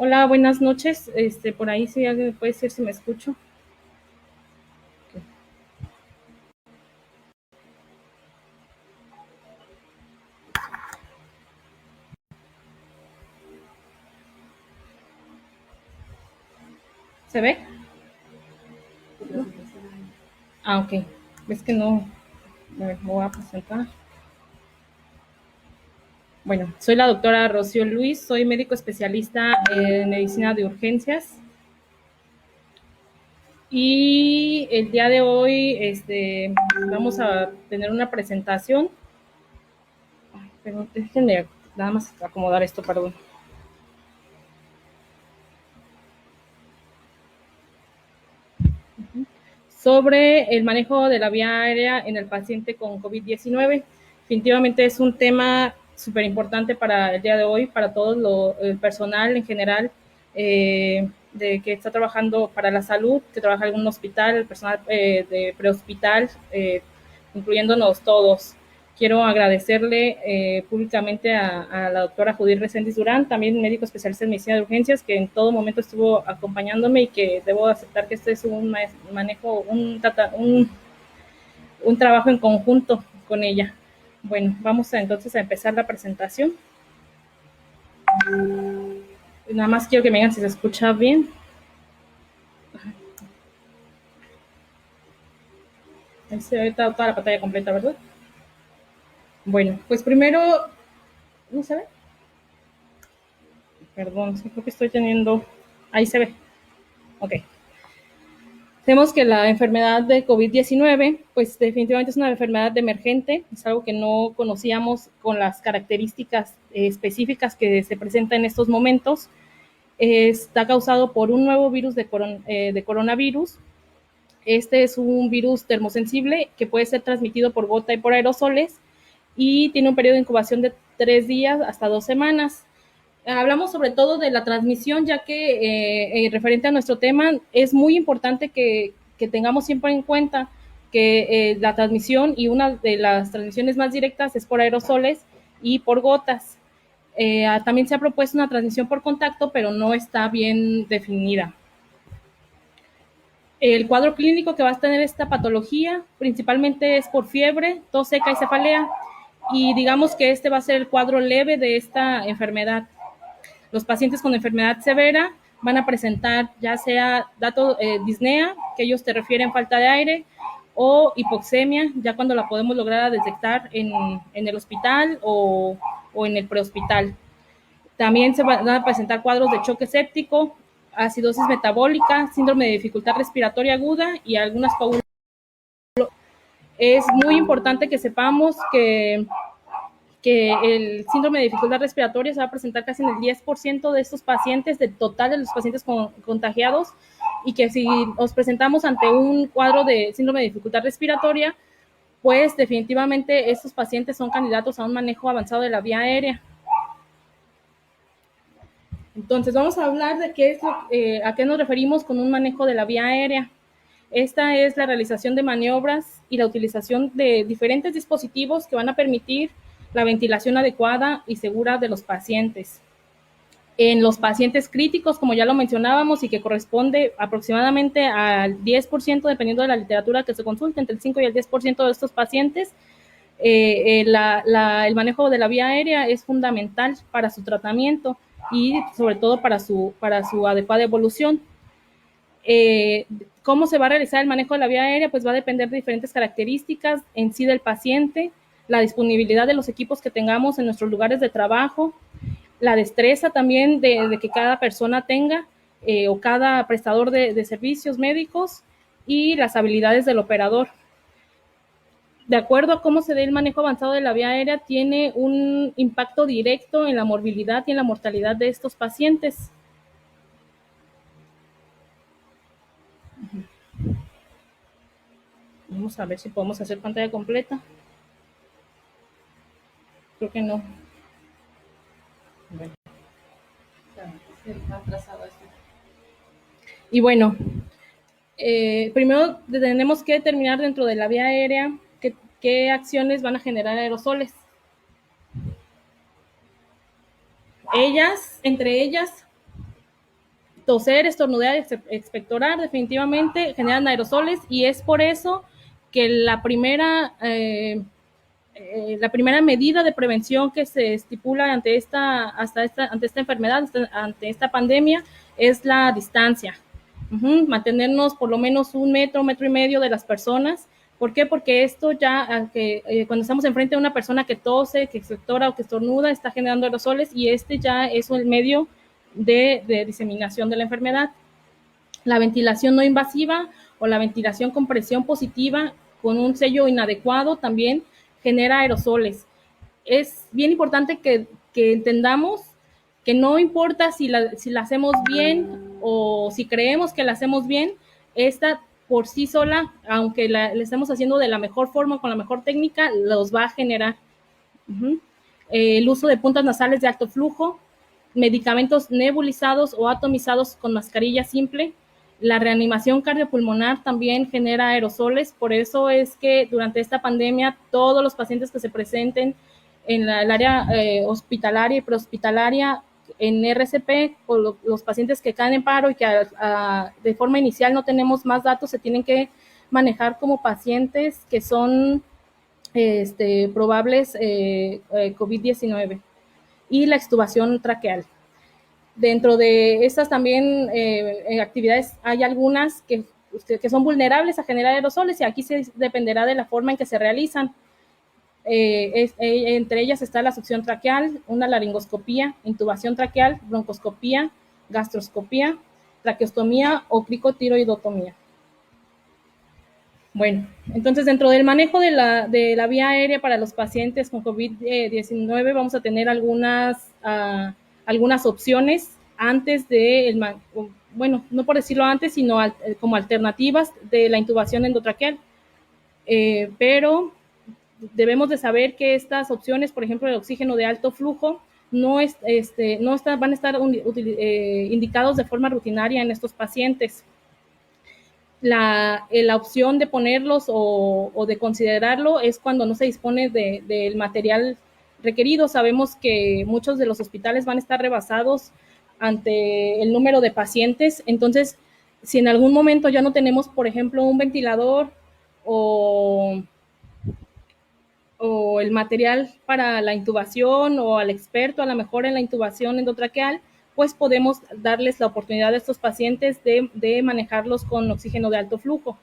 Hola, buenas noches. Por ahí si alguien me puede decir si me escucho. ¿Se ve? Ah, ok. Es que no. A ver, me voy a presentar. Bueno, soy la doctora Rocío Luis, soy médico especialista en medicina de urgencias y el día de hoy vamos a tener una presentación. Ay, pero déjenme nada más acomodar esto, perdón. Sobre el manejo de la vía aérea en el paciente con COVID-19. Definitivamente es un tema súper importante para el día de hoy, para todo el personal en general de que está trabajando para la salud, que trabaja en un hospital, el personal de prehospital, incluyéndonos todos. Quiero agradecerle públicamente a la doctora Judith Reséndiz Durán, también médico especialista en medicina de urgencias, que en todo momento estuvo acompañándome y que debo aceptar que este es un manejo, un trabajo en conjunto con ella. Bueno, vamos entonces a empezar la presentación. Nada más quiero que me digan si se escucha bien. Ahí se ve toda la pantalla completa, ¿verdad? Bueno, pues primero, ¿no se ve? Perdón, creo que estoy teniendo... Ahí se ve. Ok. Sabemos que la enfermedad de COVID-19, pues definitivamente es una enfermedad emergente, es algo que no conocíamos con las características específicas que se presentan en estos momentos. Está causado por un nuevo virus de coronavirus. Este es un virus termosensible que puede ser transmitido por gota y por aerosoles y tiene un periodo de incubación de 3 días hasta 2 semanas. Hablamos sobre todo de la transmisión, ya que referente a nuestro tema, es muy importante que tengamos siempre en cuenta que la transmisión y una de las transmisiones más directas es por aerosoles y por gotas. También se ha propuesto una transmisión por contacto, pero no está bien definida. El cuadro clínico que va a tener esta patología principalmente es por fiebre, tos seca y cefalea, y digamos que este va a ser el cuadro leve de esta enfermedad. Los pacientes con enfermedad severa van a presentar ya sea disnea, que ellos te refieren falta de aire, o hipoxemia, ya cuando la podemos lograr detectar en el hospital o en el prehospital. También se van a presentar cuadros de choque séptico, acidosis metabólica, síndrome de dificultad respiratoria aguda y algunas coagulaciones. Es muy importante que sepamos que el síndrome de dificultad respiratoria se va a presentar casi en el 10% de estos pacientes, del total de los pacientes contagiados, y que si nos presentamos ante un cuadro de síndrome de dificultad respiratoria, pues definitivamente estos pacientes son candidatos a un manejo avanzado de la vía aérea. Entonces vamos a hablar de a qué nos referimos con un manejo de la vía aérea. Esta es la realización de maniobras y la utilización de diferentes dispositivos que van a permitir la ventilación adecuada y segura de los pacientes. En los pacientes críticos, como ya lo mencionábamos, y que corresponde aproximadamente al 10%, dependiendo de la literatura que se consulte, entre el 5 y el 10% de estos pacientes, el manejo de la vía aérea es fundamental para su tratamiento y sobre todo para su adecuada evolución. ¿Cómo se va a realizar el manejo de la vía aérea? Pues va a depender de diferentes características en sí del paciente, la disponibilidad de los equipos que tengamos en nuestros lugares de trabajo, la destreza también de que cada persona tenga o cada prestador de servicios médicos y las habilidades del operador. De acuerdo a cómo se dé el manejo avanzado de la vía aérea, tiene un impacto directo en la morbilidad y en la mortalidad de estos pacientes. Vamos a ver si podemos hacer pantalla completa. Creo que no. Bueno. Y bueno, primero tenemos que determinar dentro de la vía aérea qué acciones van a generar aerosoles. Entre ellas, toser, estornudar, expectorar, definitivamente generan aerosoles, y es por eso que la primera medida de prevención que se estipula ante esta enfermedad, ante esta pandemia, es la distancia. Mantenernos por lo menos 1 metro, 1,5 metros de las personas. ¿Por qué? Porque esto ya, cuando estamos enfrente de una persona que tose, que expectora o que estornuda, está generando aerosoles, y ya es el medio de diseminación de la enfermedad. La ventilación no invasiva o la ventilación con presión positiva con un sello inadecuado también genera aerosoles. Es bien importante que entendamos que no importa si la hacemos bien o si creemos que la hacemos bien, esta por sí sola, aunque la estemos haciendo de la mejor forma, con la mejor técnica, los va a generar. El uso de puntas nasales de alto flujo, medicamentos nebulizados o atomizados con mascarilla simple. La reanimación cardiopulmonar también genera aerosoles, por eso es que durante esta pandemia todos los pacientes que se presenten en el área hospitalaria y prehospitalaria en RCP, o los pacientes que caen en paro y que de forma inicial no tenemos más datos, se tienen que manejar como pacientes que son probables COVID-19, y la extubación traqueal. Dentro de estas también actividades hay algunas que son vulnerables a generar aerosoles, y aquí se dependerá de la forma en que se realizan. Entre ellas está la succión traqueal, una laringoscopía, intubación traqueal, broncoscopía, gastroscopía, traqueostomía o cricotiroidotomía. Bueno, entonces dentro del manejo de la vía aérea para los pacientes con COVID-19 vamos a tener algunas opciones antes bueno, no por decirlo antes, sino como alternativas de la intubación endotraqueal. Pero debemos de saber que estas opciones, por ejemplo, el oxígeno de alto flujo, no van a estar indicados de forma rutinaria en estos pacientes. La opción de ponerlos o de considerarlo es cuando no se dispone del material requerido. Sabemos que muchos de los hospitales van a estar rebasados ante el número de pacientes, entonces si en algún momento ya no tenemos, por ejemplo, un ventilador o el material para la intubación, o al experto a lo mejor en la intubación endotraqueal, pues podemos darles la oportunidad a estos pacientes de manejarlos con oxígeno de alto flujo.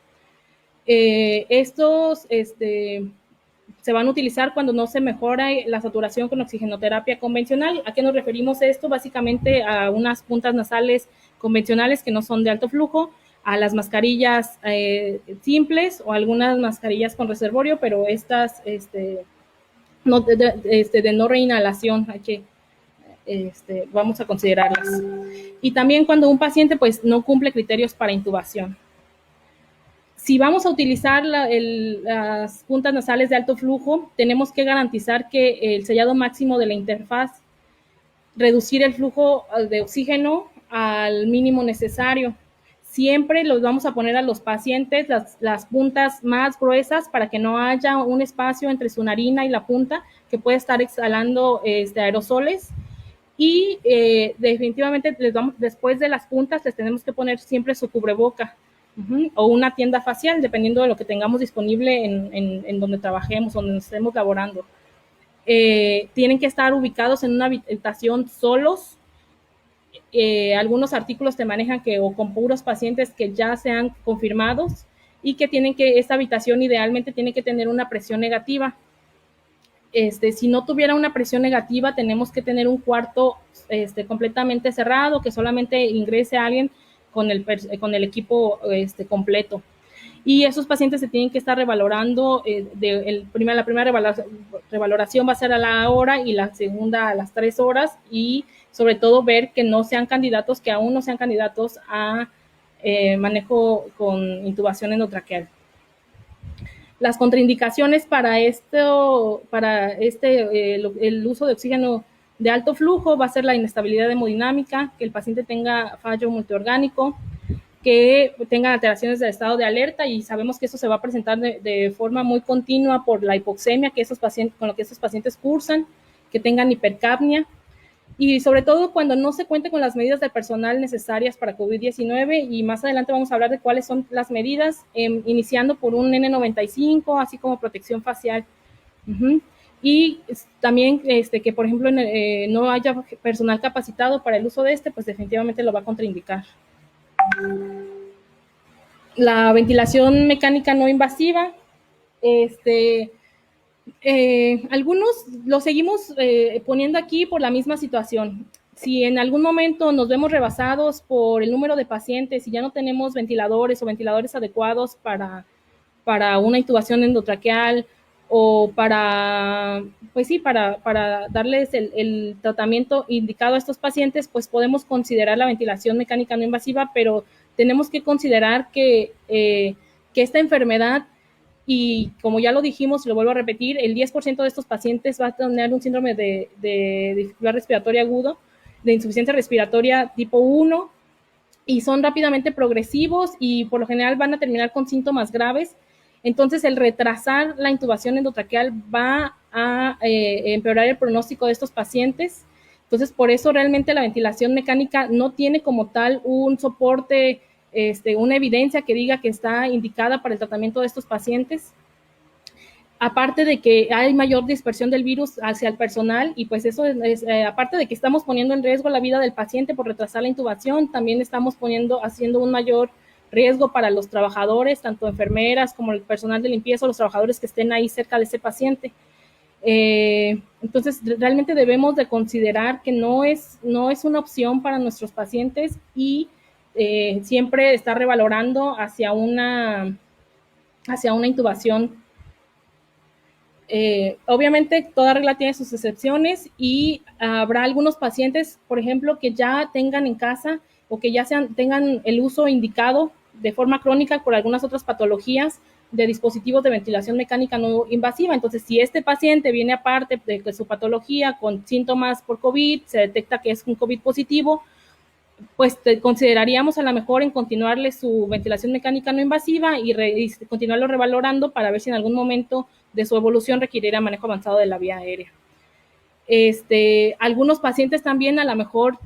Estos se van a utilizar cuando no se mejora la saturación con oxigenoterapia convencional. ¿A qué nos referimos esto? Básicamente a unas puntas nasales convencionales que no son de alto flujo, a las mascarillas simples o algunas mascarillas con reservorio, pero estas de no reinhalación, hay que vamos a considerarlas. Y también cuando un paciente pues no cumple criterios para intubación. Si vamos a utilizar las puntas nasales de alto flujo, tenemos que garantizar que el sellado máximo de la interfaz, reducir el flujo de oxígeno al mínimo necesario. Siempre los vamos a poner a los pacientes las puntas más gruesas para que no haya un espacio entre su narina y la punta que puede estar exhalando aerosoles. Y definitivamente después de las puntas les tenemos que poner siempre su cubreboca o una tienda facial, dependiendo de lo que tengamos disponible en donde trabajemos, donde estemos laborando. Tienen que estar ubicados en una habitación solos. Algunos artículos te manejan o con puros pacientes que ya sean confirmados, y que esta habitación idealmente tiene que tener una presión negativa. Si no tuviera una presión negativa, tenemos que tener un cuarto completamente cerrado, que solamente ingrese a alguien con el equipo completo. Y esos pacientes se tienen que estar revalorando. La primera revaloración va a ser a la hora, y la segunda a las 3 horas, y sobre todo ver que aún no sean candidatos a manejo con intubación endotraqueal. Las contraindicaciones para el uso de oxígeno de alto flujo va a ser la inestabilidad hemodinámica, que el paciente tenga fallo multiorgánico, que tenga alteraciones del estado de alerta, y sabemos que eso se va a presentar de forma muy continua por la hipoxemia con lo que esos pacientes cursan, que tengan hipercapnia, y sobre todo cuando no se cuente con las medidas de personal necesarias para COVID-19, y más adelante vamos a hablar de cuáles son las medidas, iniciando por un N95, así como protección facial. Uh-huh. Y también que, por ejemplo, no haya personal capacitado para el uso de pues definitivamente lo va a contraindicar. La ventilación mecánica no invasiva, algunos lo seguimos poniendo aquí por la misma situación. Si en algún momento nos vemos rebasados por el número de pacientes y ya no tenemos ventiladores o ventiladores adecuados para una intubación endotraqueal o pues sí, para darles el tratamiento indicado a estos pacientes, pues podemos considerar la ventilación mecánica no invasiva, pero tenemos que considerar que esta enfermedad, y como ya lo dijimos, lo vuelvo a repetir, el 10% de estos pacientes va a tener un síndrome de dificultad respiratoria agudo, de insuficiencia respiratoria tipo 1, y son rápidamente progresivos y por lo general van a terminar con síntomas graves. Entonces, el retrasar la intubación endotraqueal va a empeorar el pronóstico de estos pacientes. Entonces, por eso realmente la ventilación mecánica no tiene como tal un soporte, una evidencia que diga que está indicada para el tratamiento de estos pacientes. Aparte de que hay mayor dispersión del virus hacia el personal, y pues eso aparte de que estamos poniendo en riesgo la vida del paciente por retrasar la intubación, también estamos haciendo un mayor riesgo para los trabajadores, tanto enfermeras como el personal de limpieza o los trabajadores que estén ahí cerca de ese paciente. Entonces, realmente debemos de considerar que no es una opción para nuestros pacientes, y siempre está revalorando hacia una intubación. Obviamente toda regla tiene sus excepciones, y habrá algunos pacientes, por ejemplo, que ya tengan en casa o que ya tengan el uso indicado de forma crónica por algunas otras patologías de dispositivos de ventilación mecánica no invasiva. Entonces, si este paciente viene aparte de su patología con síntomas por COVID, se detecta que es un COVID positivo, pues consideraríamos a lo mejor en continuarle su ventilación mecánica no invasiva y continuarlo revalorando para ver si en algún momento de su evolución requiriera manejo avanzado de la vía aérea. Algunos pacientes también a lo mejor,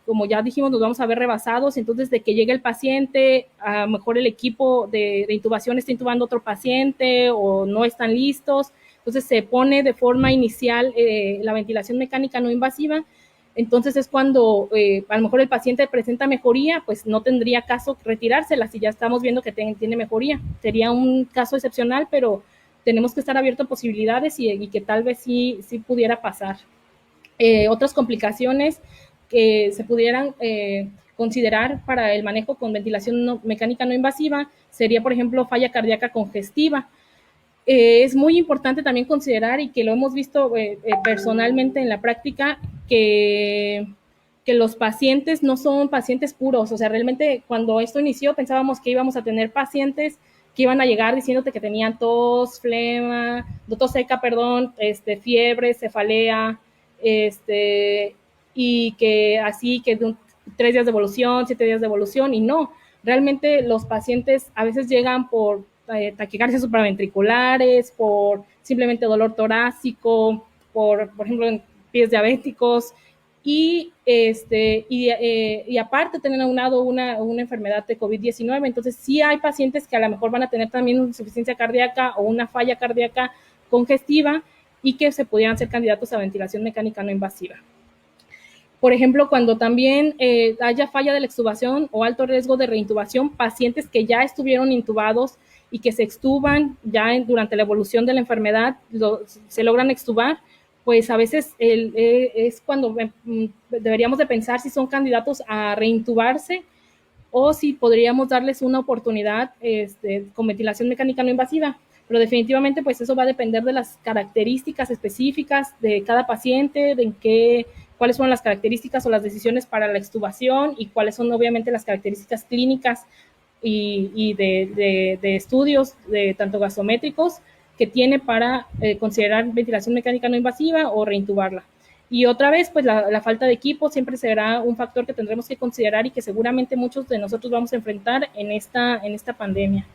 como ya dijimos, nos vamos a ver rebasados. Entonces, de que llegue el paciente, a lo mejor el equipo de intubación está intubando a otro paciente o no están listos, entonces se pone de forma inicial la ventilación mecánica no invasiva. Entonces es cuando a lo mejor el paciente presenta mejoría, pues no tendría caso retirársela si ya estamos viendo que tiene mejoría. Sería un caso excepcional, pero tenemos que estar abiertos a posibilidades y que tal vez sí pudiera pasar. Otras complicaciones que se pudieran considerar para el manejo con ventilación mecánica no invasiva sería, por ejemplo, falla cardíaca congestiva. Es muy importante también considerar, y que lo hemos visto personalmente en la práctica, que los pacientes no son pacientes puros. O sea, realmente cuando esto inició pensábamos que íbamos a tener pacientes que iban a llegar diciéndote que tenían tos, flema, tos seca, perdón, fiebre, cefalea, y que así, que 3 días de evolución, 7 días de evolución, y no. Realmente los pacientes a veces llegan por taquicardias supraventriculares, por simplemente dolor torácico, por ejemplo, en pies diabéticos, y aparte tener aunado una enfermedad de COVID-19. Entonces, sí hay pacientes que a lo mejor van a tener también una insuficiencia cardíaca o una falla cardíaca congestiva, y que se pudieran ser candidatos a ventilación mecánica no invasiva. Por ejemplo, cuando también haya falla de la extubación o alto riesgo de reintubación, pacientes que ya estuvieron intubados y que se extuban ya durante la evolución de la enfermedad, se logran extubar, pues a veces es cuando deberíamos de pensar si son candidatos a reintubarse, o si podríamos darles una oportunidad con ventilación mecánica no invasiva. Pero definitivamente pues eso va a depender de las características específicas de cada paciente, cuáles son las características o las decisiones para la extubación, y cuáles son obviamente las características clínicas y de estudios tanto gasométricos que tiene para considerar ventilación mecánica no invasiva o reintubarla. Y otra vez, pues la falta de equipo siempre será un factor que tendremos que considerar y que seguramente muchos de nosotros vamos a enfrentar en esta pandemia.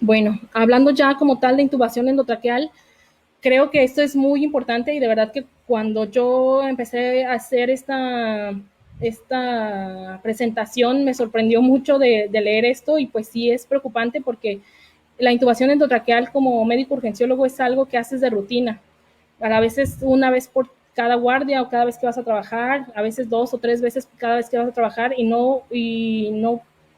Bueno, hablando ya como tal de intubación endotraqueal, Creo que esto es muy importante y de verdad que cuando yo empecé a hacer esta presentación me sorprendió mucho de leer esto y pues sí es preocupante porque la intubación endotraqueal como médico urgenciólogo es algo que haces de rutina. A veces una vez por cada guardia o cada vez que vas a trabajar, a veces 2 o 3 veces cada vez que vas a trabajar y no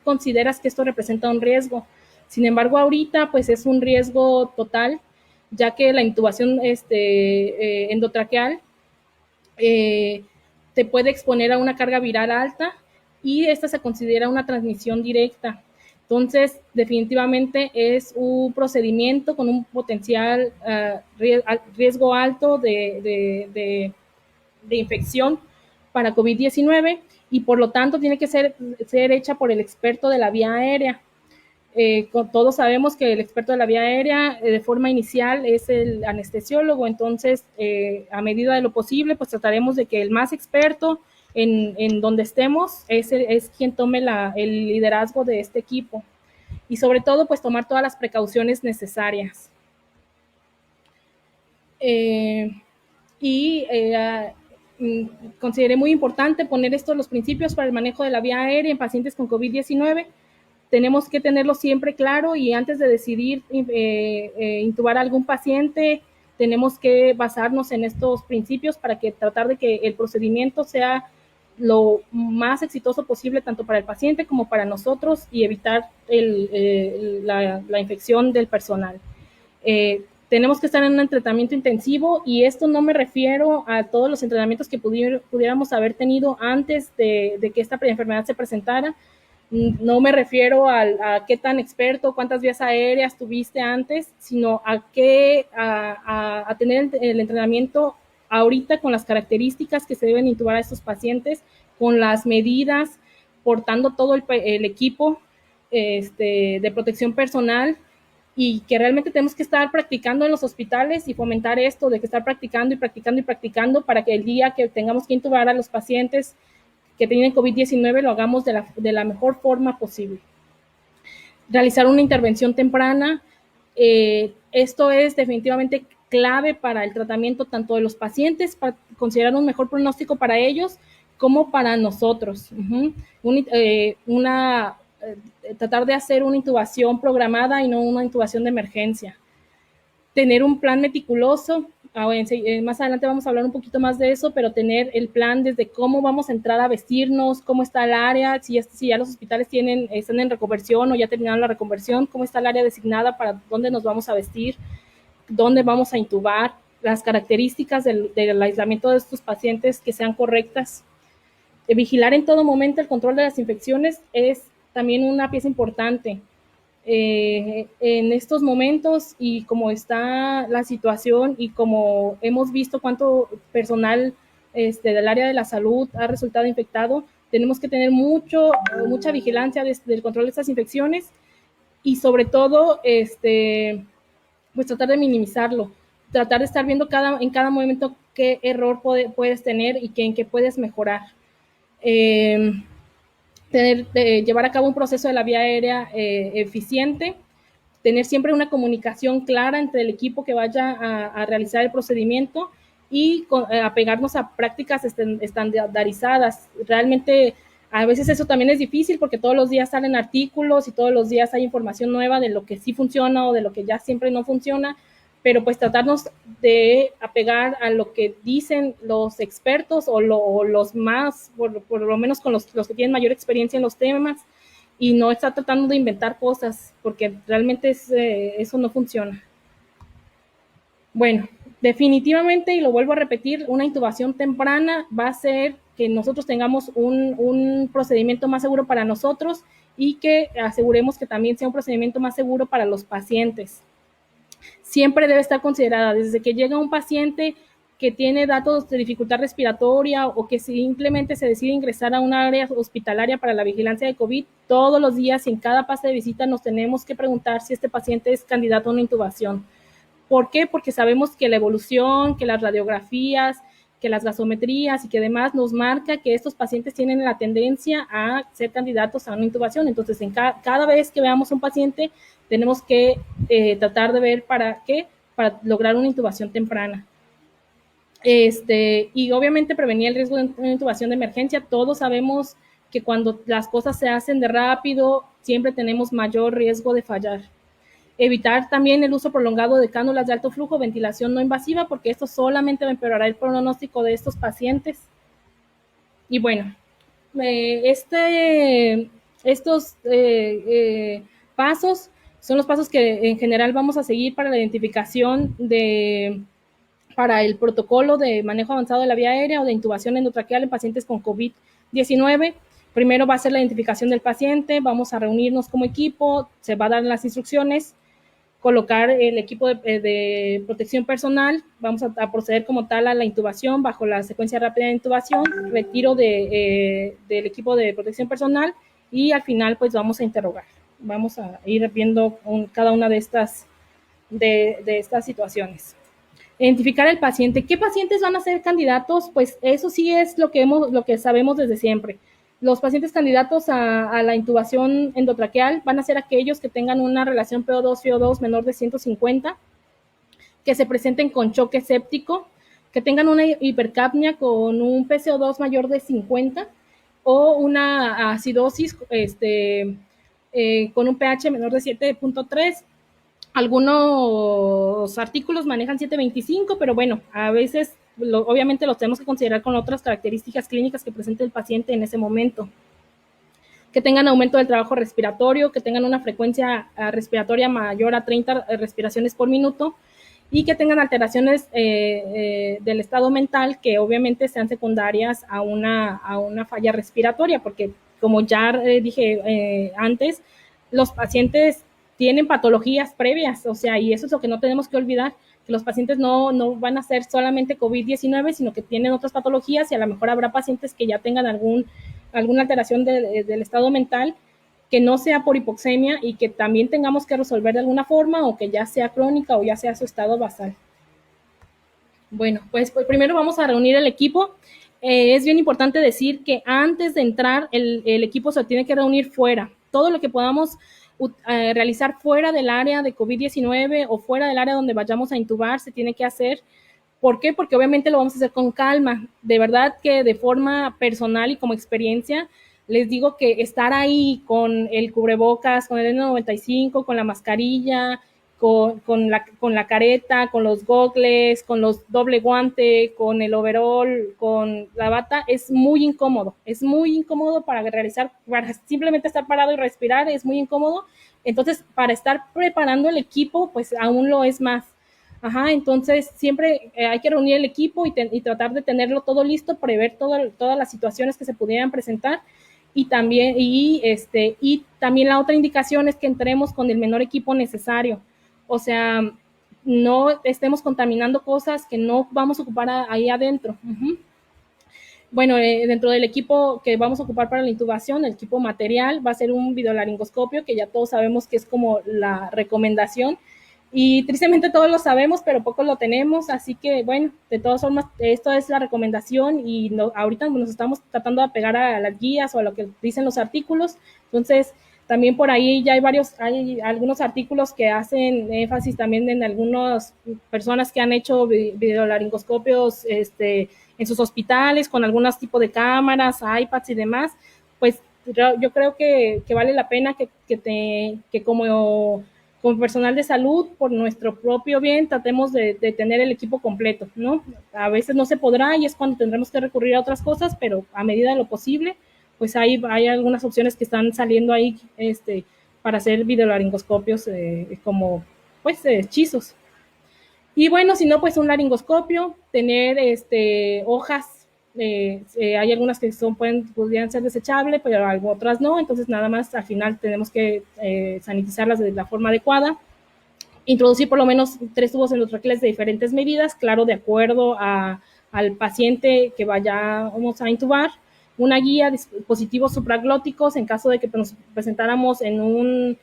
consideras que esto representa un riesgo. Sin embargo, ahorita pues es un riesgo total, ya que la intubación endotraqueal eh, te puede exponer a una carga viral alta y esta se considera una transmisión directa. Entonces, definitivamente es un procedimiento con un potencial riesgo alto de infección para COVID-19 y por lo tanto tiene que ser hecha por el experto de la vía aérea. Todos sabemos que el experto de la vía aérea de forma inicial es el anestesiólogo, entonces a medida de lo posible pues trataremos de que el más experto en donde estemos es quien tome el liderazgo de este equipo y sobre todo pues tomar todas las precauciones necesarias. Eh, y consideré muy importante poner estos los principios para el manejo de la vía aérea en pacientes con COVID-19. Tenemos que tenerlo siempre claro y antes de decidir intubar a algún paciente, tenemos que basarnos en estos principios para que tratar de que el procedimiento sea lo más exitoso posible tanto para el paciente como para nosotros y evitar la infección del personal. Tenemos que estar en un entrenamiento intensivo y esto no me refiero a todos los entrenamientos que pudiéramos haber tenido antes de que esta enfermedad se presentara. No me refiero a qué tan experto, cuántas vías aéreas tuviste antes, sino a tener el entrenamiento ahorita con las características que se deben intubar a estos pacientes, con las medidas, portando todo el equipo de protección personal y que realmente tenemos que estar practicando en los hospitales y fomentar esto de que estar practicando y practicando y practicando para que el día que tengamos que intubar a los pacientes que tienen COVID-19 lo hagamos de la mejor forma posible. Realizar una intervención temprana, esto es definitivamente clave para el tratamiento tanto de los pacientes, para considerar un mejor pronóstico para ellos, como para nosotros. Tratar de hacer una intubación programada y no una intubación de emergencia. Tener un plan meticuloso, más adelante vamos a hablar un poquito más de eso, pero tener el plan desde cómo vamos a entrar a vestirnos, cómo está el área, si ya los hospitales están en reconversión o ya terminaron la reconversión, cómo está el área designada para dónde nos vamos a vestir, dónde vamos a intubar, las características del aislamiento de estos pacientes que sean correctas. Vigilar en todo momento el control de las infecciones es también una pieza importante. En estos momentos y como está la situación y como hemos visto cuánto personal del área de la salud ha resultado infectado, tenemos que tener mucha vigilancia del control de estas infecciones y sobre todo pues tratar de minimizarlo, tratar de estar viendo en cada momento qué error puedes tener y en qué puedes mejorar. Llevar a cabo un proceso de la vía aérea eficiente, tener siempre una comunicación clara entre el equipo que vaya a realizar el procedimiento y apegarnos a prácticas estandarizadas. Realmente a veces eso también es difícil porque todos los días salen artículos y todos los días hay información nueva de lo que sí funciona o de lo que ya siempre no funciona, pero pues tratarnos de apegar a lo que dicen los expertos o los más, por lo menos con los que tienen mayor experiencia en los temas y no estar tratando de inventar cosas porque realmente eso no funciona. Bueno, definitivamente, y lo vuelvo a repetir, una intubación temprana va a hacer que nosotros tengamos un procedimiento más seguro para nosotros y que aseguremos que también sea un procedimiento más seguro para los pacientes. Siempre debe estar considerada desde que llega un paciente que tiene datos de dificultad respiratoria o que simplemente se decide ingresar a un área hospitalaria para la vigilancia de COVID, todos los días y en cada pase de visita nos tenemos que preguntar si este paciente es candidato a una intubación. ¿Por qué? Porque sabemos que la evolución, que las radiografías, que las gasometrías y que demás nos marca que estos pacientes tienen la tendencia a ser candidatos a una intubación. Entonces, cada vez que veamos un paciente, tenemos que tratar de ver para qué, para lograr una intubación temprana. Y obviamente prevenir el riesgo de una intubación de emergencia. Todos sabemos que cuando las cosas se hacen de rápido, siempre tenemos mayor riesgo de fallar. Evitar también el uso prolongado de cánulas de alto flujo, ventilación no invasiva, porque esto solamente empeorará el pronóstico de estos pacientes. Y bueno, estos pasos son los pasos que en general vamos a seguir para la identificación para el protocolo de manejo avanzado de la vía aérea o de intubación endotraqueal en pacientes con COVID-19. Primero va a ser la identificación del paciente, vamos a reunirnos como equipo, se va a dar las instrucciones, colocar el equipo de protección personal, vamos a proceder como tal a la intubación bajo la secuencia rápida de intubación, retiro del equipo de protección personal y al final pues vamos a interrogar. Vamos a ir viendo cada una de estas situaciones. Identificar el paciente. ¿Qué pacientes van a ser candidatos? Pues eso sí es lo que sabemos desde siempre. Los pacientes candidatos a la intubación endotraqueal van a ser aquellos que tengan una relación PO2-FiO2 menor de 150, que se presenten con choque séptico, que tengan una hipercapnia con un PCO2 mayor de 50 o una acidosis con un pH menor de 7.3. Algunos artículos manejan 725, pero bueno, a veces obviamente los tenemos que considerar con otras características clínicas que presente el paciente en ese momento. Que tengan aumento del trabajo respiratorio, que tengan una frecuencia respiratoria mayor a 30 respiraciones por minuto y que tengan alteraciones del estado mental que obviamente sean secundarias a una falla respiratoria, porque como ya dije antes, los pacientes tienen patologías previas, o sea, y eso es lo que no tenemos que olvidar, que los pacientes no van a ser solamente COVID-19, sino que tienen otras patologías y a lo mejor habrá pacientes que ya tengan alguna alteración del estado mental que no sea por hipoxemia y que también tengamos que resolver de alguna forma o que ya sea crónica o ya sea su estado basal. Bueno, pues primero vamos a reunir el equipo. Es bien importante decir que antes de entrar el equipo se tiene que reunir fuera. Todo lo que podamos realizar fuera del área de COVID-19 o fuera del área donde vayamos a intubar se tiene que hacer. ¿Por qué? Porque obviamente lo vamos a hacer con calma. De verdad que de forma personal y como experiencia, les digo que estar ahí con el cubrebocas, con el N95, con la mascarilla, con la careta, con los gogles, con los doble guante, con el overall, con la bata, es muy incómodo para simplemente estar parado y respirar, es muy incómodo. Entonces, para estar preparando el equipo, pues aún lo es más. Entonces siempre hay que reunir el equipo y tratar de tenerlo todo listo, prever todas las situaciones que se pudieran presentar y también la otra indicación es que entremos con el menor equipo necesario, o sea, no estemos contaminando cosas que no vamos a ocupar ahí adentro. Bueno, dentro del equipo que vamos a ocupar para la intubación, el equipo material va a ser un videolaringoscopio, que ya todos sabemos que es como la recomendación, y tristemente todos lo sabemos, pero pocos lo tenemos, así que bueno, de todas formas, esto es la recomendación y ahorita nos estamos tratando de apegar a las guías o a lo que dicen los artículos. Entonces, también por ahí ya hay algunos artículos que hacen énfasis también en algunas personas que han hecho videolaringoscopios en sus hospitales con algunos tipos de cámaras, iPads y demás. Pues yo creo que vale la pena que como personal de salud, por nuestro propio bien, tratemos de tener el equipo completo, ¿no? A veces no se podrá y es cuando tendremos que recurrir a otras cosas, pero a medida de lo posible, pues hay algunas opciones que están saliendo ahí para hacer videolaringoscopios como, pues, hechizos. Y bueno, si no, pues un laringoscopio, tener hojas, hay algunas que podrían ser desechables, pero otras no, entonces nada más al final tenemos que sanitizarlas de la forma adecuada. Introducir por lo menos 3 tubos endotraqueales de diferentes medidas, claro, de acuerdo al paciente que vamos a intubar. Una guía, dispositivos supraglóticos en caso de que nos presentáramos en un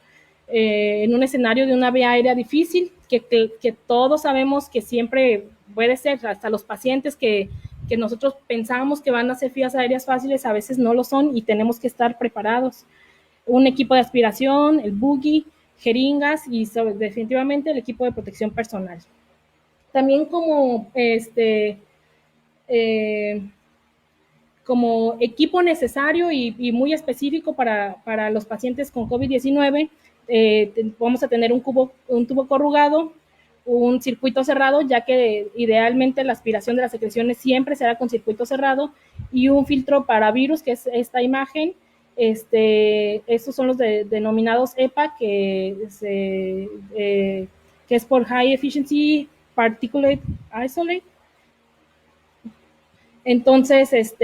escenario de una vía aérea difícil, que todos sabemos que siempre puede ser, hasta los pacientes que nosotros pensamos que van a ser vías aéreas fáciles, a veces no lo son y tenemos que estar preparados. Un equipo de aspiración, el buggy, jeringas y definitivamente el equipo de protección personal. También eh, como equipo necesario y muy específico para los pacientes con COVID-19, vamos a tener un tubo corrugado, un circuito cerrado, ya que idealmente la aspiración de las secreciones siempre será con circuito cerrado, y un filtro para virus, que es esta imagen. Estos son los denominados EPA, que es por High Efficiency Particulate Isolate. Entonces,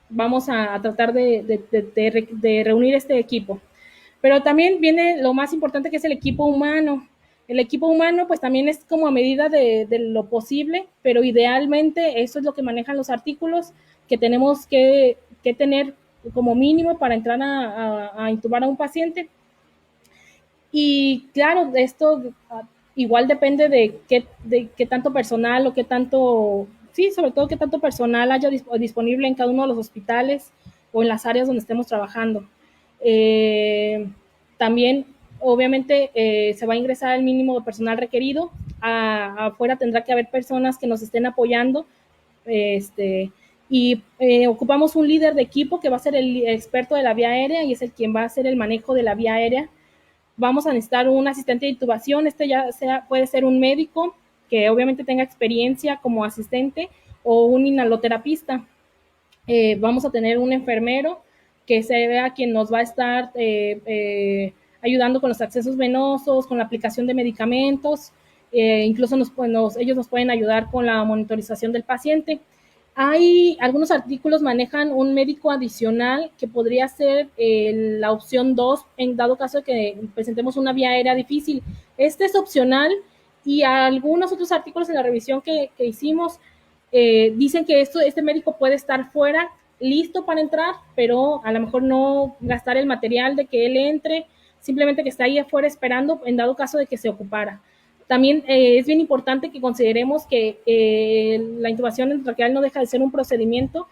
vamos a tratar de reunir este equipo. Pero también viene lo más importante, que es el equipo humano. El equipo humano, pues también es como a medida de lo posible, pero idealmente eso es lo que manejan los artículos, que tenemos que tener como mínimo para entrar a intubar a un paciente. Y claro, esto igual depende de qué tanto personal o qué tanto, sí, sobre todo qué tanto personal haya disponible en cada uno de los hospitales o en las áreas donde estemos trabajando. También, obviamente, se va a ingresar el mínimo de personal requerido. Afuera tendrá que haber personas que nos estén apoyando. Y ocupamos un líder de equipo que va a ser el experto de la vía aérea y es el quien va a hacer el manejo de la vía aérea. Vamos a necesitar un asistente de intubación, puede ser un médico que obviamente tenga experiencia como asistente, o un inhaloterapista. Vamos a tener un enfermero que sea quien nos va a estar ayudando con los accesos venosos, con la aplicación de medicamentos, incluso ellos nos pueden ayudar con la monitorización del paciente. Hay algunos artículos manejan un médico adicional que podría ser la opción 2 en dado caso de que presentemos una vía aérea difícil. Este es opcional, y algunos otros artículos en la revisión que hicimos dicen que este médico puede estar fuera, listo para entrar, pero a lo mejor no gastar el material de que él entre, simplemente que está ahí afuera esperando en dado caso de que se ocupara. También es bien importante que consideremos que la intubación endotraqueal no deja de ser un procedimiento,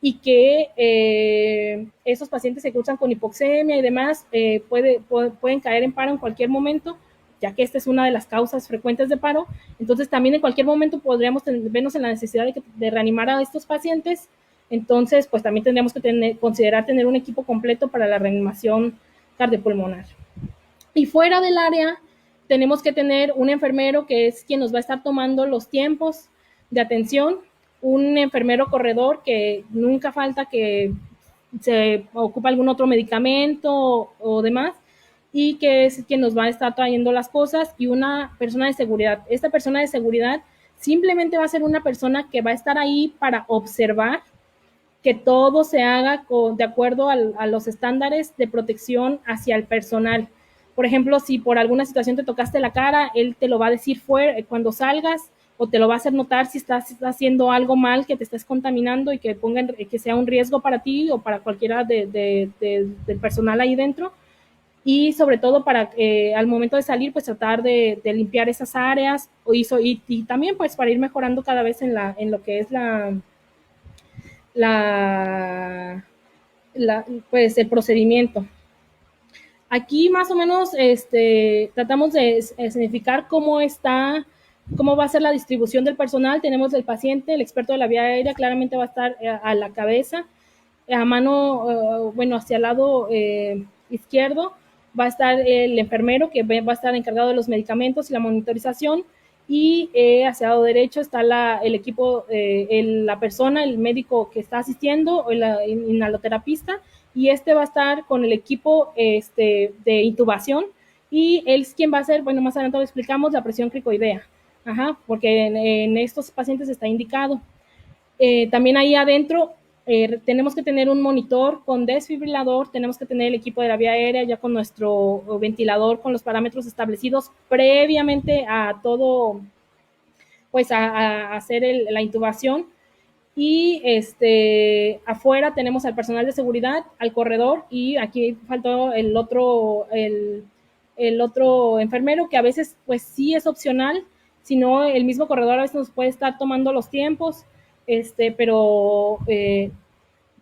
y que esos pacientes que cursan con hipoxemia y demás pueden caer en paro en cualquier momento, ya que esta es una de las causas frecuentes de paro. Entonces también en cualquier momento podríamos vernos en la necesidad de reanimar a estos pacientes. Entonces, pues también tendríamos que considerar tener un equipo completo para la reanimación cardiopulmonar. Y fuera del área, tenemos que tener un enfermero que es quien nos va a estar tomando los tiempos de atención, un enfermero corredor que nunca falta que se ocupa algún otro medicamento o demás, y que es quien nos va a estar trayendo las cosas, y una persona de seguridad. Esta persona de seguridad simplemente va a ser una persona que va a estar ahí para observar que todo se haga de acuerdo a los estándares de protección hacia el personal. Por ejemplo, si por alguna situación te tocaste la cara, él te lo va a decir cuando salgas, o te lo va a hacer notar si estás haciendo algo mal, que te estés contaminando y que sea un riesgo para ti o para cualquiera del personal ahí dentro. Y sobre todo para al momento de salir, pues tratar de limpiar esas áreas, y también pues para ir mejorando cada vez en lo que es la, pues el procedimiento. Aquí más o menos tratamos de significar cómo va a ser la distribución del personal. Tenemos el paciente, el experto de la vía aérea, claramente va a estar a la cabeza, a mano, bueno, hacia el lado izquierdo va a estar el enfermero, que va a estar encargado de los medicamentos y la monitorización, y hacia el lado derecho está el equipo, la persona, el médico que está asistiendo, o el inhaloterapista, y va a estar con el equipo de intubación, y él es quien va a hacer, bueno, más adelante lo explicamos, la presión cricoidea, porque en estos pacientes está indicado. También ahí adentro tenemos que tener un monitor con desfibrilador, tenemos que tener el equipo de la vía aérea ya con nuestro ventilador, con los parámetros establecidos previamente a todo, pues a hacer la intubación. Y afuera tenemos al personal de seguridad, al corredor, y aquí faltó el otro enfermero, que a veces pues sí es opcional, sino el mismo corredor a veces nos puede estar tomando los tiempos, pero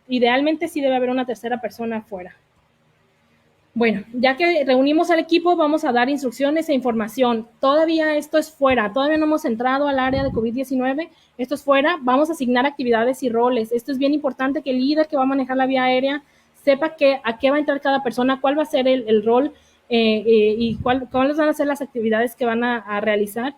idealmente sí debe haber una tercera persona afuera. Bueno, ya que reunimos al equipo, vamos a dar instrucciones e información. Todavía esto es fuera, todavía no hemos entrado al área de COVID-19, esto es fuera, vamos a asignar actividades y roles. Esto es bien importante que el líder que va a manejar la vía aérea sepa a qué va a entrar cada persona, cuál va a ser el rol y cuáles van a ser las actividades que van a realizar.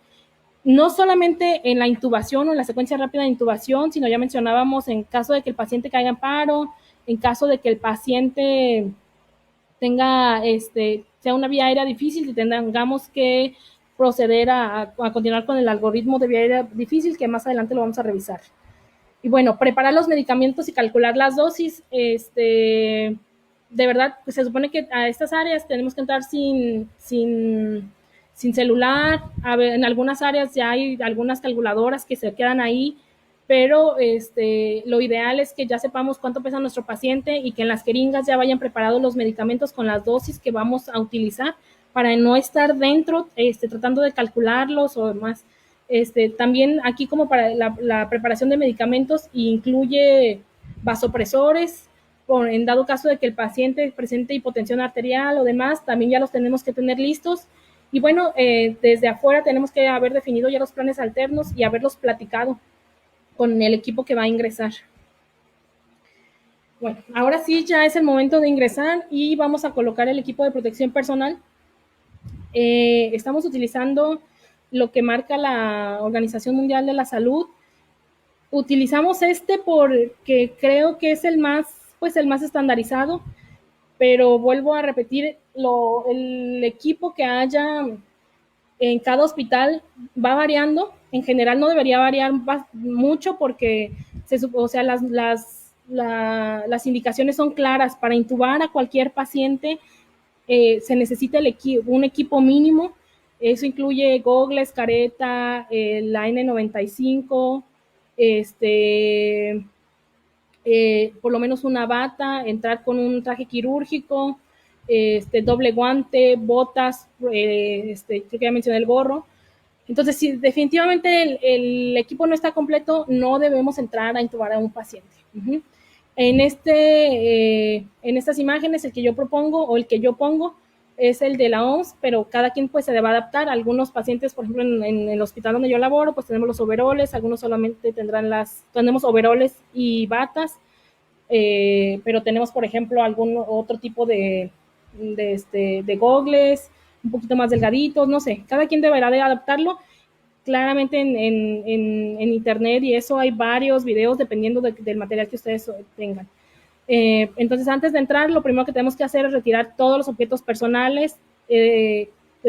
No solamente en la intubación o en la secuencia rápida de intubación, sino ya mencionábamos en caso de que el paciente caiga en paro, en caso de que el paciente tenga, sea una vía aérea difícil y tengamos que proceder a continuar con el algoritmo de vía aérea difícil, que más adelante lo vamos a revisar. Y bueno, preparar los medicamentos y calcular las dosis, de verdad, pues se supone que a estas áreas tenemos que entrar sin celular. En algunas áreas ya hay algunas calculadoras que se quedan ahí, pero lo ideal es que ya sepamos cuánto pesa nuestro paciente y que en las jeringas ya vayan preparados los medicamentos con las dosis que vamos a utilizar para no estar dentro tratando de calcularlos o demás. También aquí como para la preparación de medicamentos incluye vasopresores, en dado caso de que el paciente presente hipotensión arterial o demás, también ya los tenemos que tener listos. Y bueno, desde afuera tenemos que haber definido ya los planes alternos y haberlos platicado con el equipo que va a ingresar. Bueno, ahora sí ya es el momento de ingresar y vamos a colocar el equipo de protección personal. Estamos utilizando lo que marca la Organización Mundial de la Salud. Utilizamos porque creo que es el más estandarizado, pero vuelvo a repetir, el equipo que haya en cada hospital va variando. En general no debería variar mucho porque las indicaciones son claras. Para intubar a cualquier paciente se necesita un equipo mínimo. Eso incluye gogles, careta, la N95, por lo menos una bata, entrar con un traje quirúrgico, doble guante, botas, creo que ya mencioné el gorro. Entonces, si definitivamente el equipo no está completo, no debemos entrar a intubar a un paciente. Uh-huh. En estas imágenes, el que yo propongo o el que yo pongo es el de la OMS, pero cada quien pues se debe adaptar. Algunos pacientes, por ejemplo, en el hospital donde yo laboro, pues tenemos los overoles, algunos solamente tenemos overoles y batas, pero tenemos, por ejemplo, algún otro tipo de gogles, un poquito más delgaditos, no sé, cada quien deberá de adaptarlo. Claramente en internet y eso hay varios videos dependiendo del material que ustedes tengan. Entonces, antes de entrar, lo primero que tenemos que hacer es retirar todos los objetos personales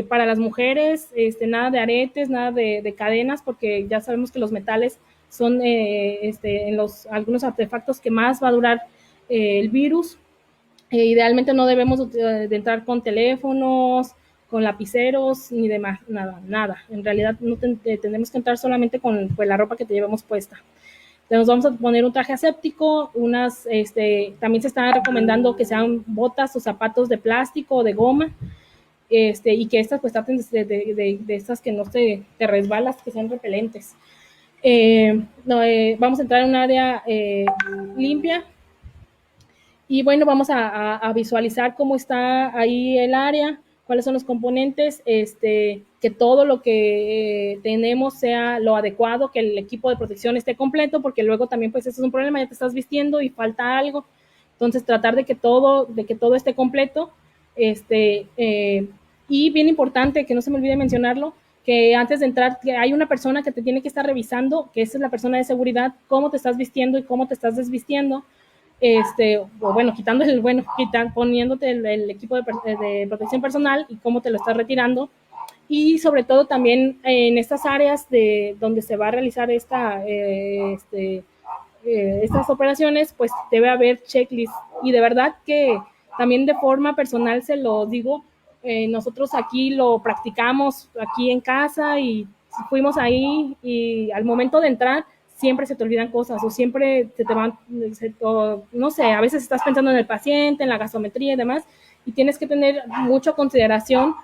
para las mujeres, nada de aretes, nada de cadenas, porque ya sabemos que los metales son en algunos artefactos que más va a durar el virus. Idealmente no debemos de entrar con teléfonos, con lapiceros, ni demás, nada. En realidad no tenemos que entrar solamente con pues, la ropa que te llevamos puesta. Nos vamos a poner un traje aséptico, también se está recomendando que sean botas o zapatos de plástico o de goma, y que estas pues traten de estas que no te resbalas, que sean repelentes. Vamos a entrar en un área limpia y bueno, vamos a visualizar cómo está ahí el área, cuáles son los componentes, que todo lo que tenemos sea lo adecuado, que el equipo de protección esté completo, porque luego también pues eso es un problema, ya te estás vistiendo y falta algo. Entonces tratar de que todo esté completo, y bien importante, que no se me olvide mencionarlo, que antes de entrar que hay una persona que te tiene que estar revisando, que esa es la persona de seguridad, cómo te estás vistiendo y cómo te estás desvistiendo, poniéndote el equipo de protección personal y cómo te lo estás retirando. Y sobre todo también en estas áreas donde se va a realizar estas operaciones, pues debe haber checklist. Y de verdad que también de forma personal se lo digo, nosotros aquí lo practicamos aquí en casa y fuimos ahí y al momento de entrar siempre se te olvidan cosas o siempre se te van, no sé, a veces estás pensando en el paciente, en la gasometría y demás, y tienes que tener mucha consideración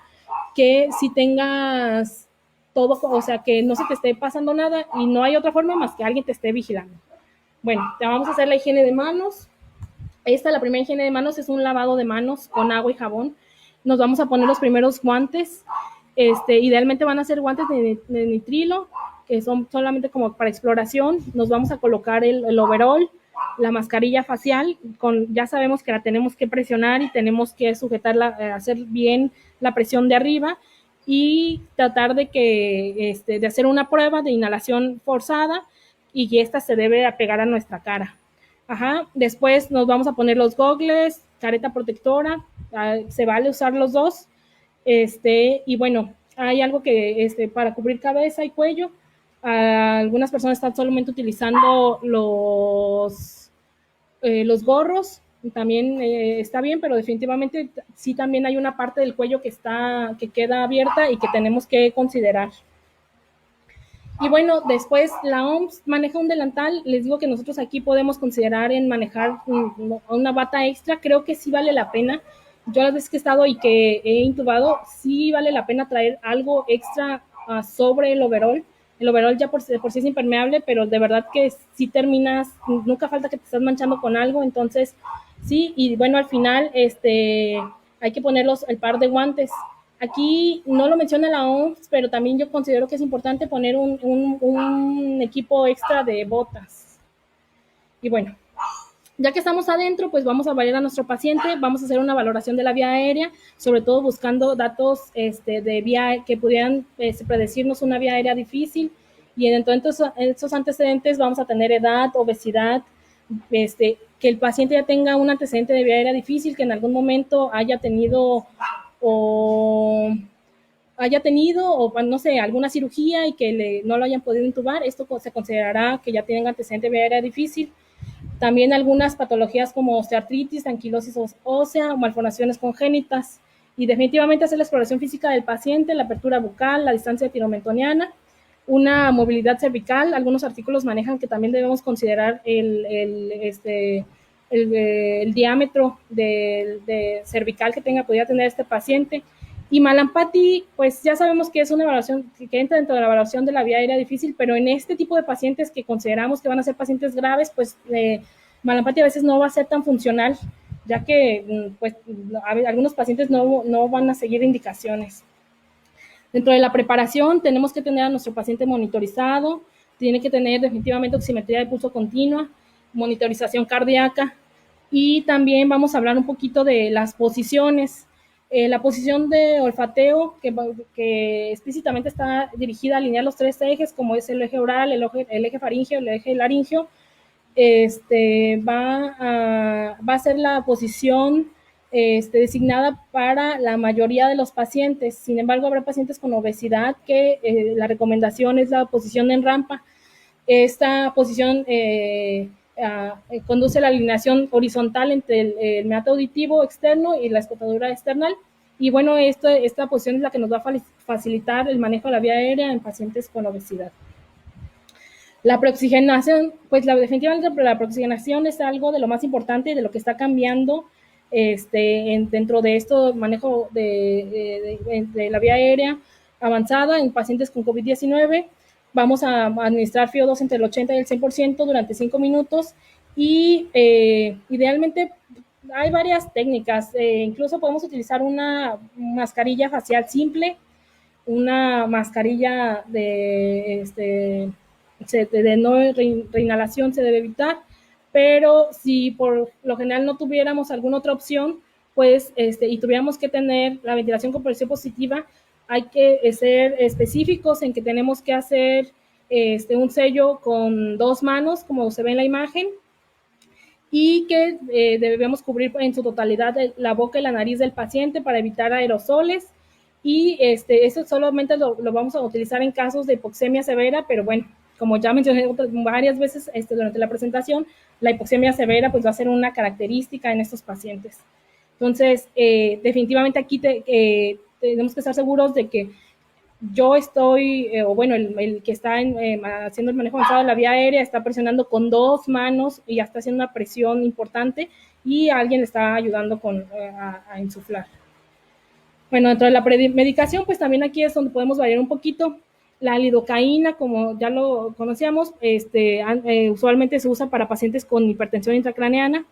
que si tengas todo, o sea, que no se te esté pasando nada y no hay otra forma más que alguien te esté vigilando. Bueno, te vamos a hacer la higiene de manos. La primera higiene de manos es un lavado de manos con agua y jabón. Nos vamos a poner los primeros guantes. Idealmente van a ser guantes de nitrilo, que son solamente como para exploración. Nos vamos a colocar el overall, la mascarilla facial, ya sabemos que la tenemos que presionar y tenemos que sujetarla, hacer bien la presión de arriba y tratar de hacer una prueba de inhalación forzada y que esta se debe apegar a nuestra cara. Ajá. Después nos vamos a poner los gogles, careta protectora, se vale usar los dos. Y bueno, hay algo que para cubrir cabeza y cuello. Algunas personas están solamente utilizando los gorros, también está bien, pero definitivamente sí también hay una parte del cuello que queda abierta y que tenemos que considerar. Y bueno, después la OMS maneja un delantal. Les digo que nosotros aquí podemos considerar en manejar una bata extra. Creo que sí vale la pena. Yo las veces que he estado y que he intubado, sí vale la pena traer algo extra sobre el overall. El overall ya por sí es impermeable, pero de verdad que sí terminas, nunca falta que te estás manchando con algo. Entonces, sí, y bueno, al final hay que ponerlos el par de guantes. Aquí no lo menciona la OMS, pero también yo considero que es importante poner un equipo extra de botas. Y bueno, ya que estamos adentro, pues vamos a evaluar a nuestro paciente, vamos a hacer una valoración de la vía aérea, sobre todo buscando datos de vía que pudieran predecirnos una vía aérea difícil. Y en estos antecedentes vamos a tener edad, obesidad, que el paciente ya tenga un antecedente de vía aérea difícil, que en algún momento haya tenido o no sé, alguna cirugía y que no lo hayan podido intubar. Esto se considerará que ya tienen antecedente de vía aérea difícil. También algunas patologías como osteoartritis, anquilosis ósea, malformaciones congénitas. Y definitivamente hacer la exploración física del paciente, la apertura bucal, la distancia tiromentoniana, una movilidad cervical. Algunos artículos manejan que también debemos considerar el diámetro de cervical que pudiera tener este paciente. Y Mallampati, pues ya sabemos que es una evaluación que entra dentro de la evaluación de la vía aérea difícil, pero en este tipo de pacientes que consideramos que van a ser pacientes graves, pues Mallampati a veces no va a ser tan funcional, ya que pues algunos pacientes no van a seguir indicaciones. Dentro de la preparación tenemos que tener a nuestro paciente monitorizado, tiene que tener definitivamente oximetría de pulso continua, monitorización cardíaca, y también vamos a hablar un poquito de las posiciones. La posición de olfateo, que explícitamente está dirigida a alinear los tres ejes, como es el eje oral, el eje faríngeo, el eje laríngeo, va a ser la posición designada para la mayoría de los pacientes. Sin embargo, habrá pacientes con obesidad que la recomendación es la posición en rampa. Esta posición conduce a la alineación horizontal entre el meato auditivo externo y la escotadura external. Y bueno, esta posición es la que nos va a facilitar el manejo de la vía aérea en pacientes con obesidad. La preoxigenación, pues definitivamente la preoxigenación es algo de lo más importante y de lo que está cambiando dentro de esto manejo de la vía aérea avanzada en pacientes con COVID-19. Vamos a administrar FiO2 entre el 80 y el 100% durante 5 minutos y idealmente hay varias técnicas. Incluso podemos utilizar una mascarilla facial simple, una mascarilla de no reinhalación se debe evitar, pero si por lo general no tuviéramos alguna otra opción, pues, y tuviéramos que tener la ventilación con presión positiva, hay que ser específicos en que tenemos que hacer un sello con 2 manos, como se ve en la imagen, y que debemos cubrir en su totalidad la boca y la nariz del paciente para evitar aerosoles. Y eso solamente lo vamos a utilizar en casos de hipoxemia severa, pero bueno, como ya mencioné varias veces durante la presentación, la hipoxemia severa pues va a ser una característica en estos pacientes. Entonces, definitivamente aquí tenemos que estar seguros de que yo estoy, o bueno, el que está haciendo el manejo avanzado de la vía aérea está presionando con 2 manos y ya está haciendo una presión importante y alguien le está ayudando a insuflar. Bueno, dentro de la medicación, pues también aquí es donde podemos variar un poquito. La lidocaína, como ya lo conocíamos, usualmente se usa para pacientes con hipertensión intracraneana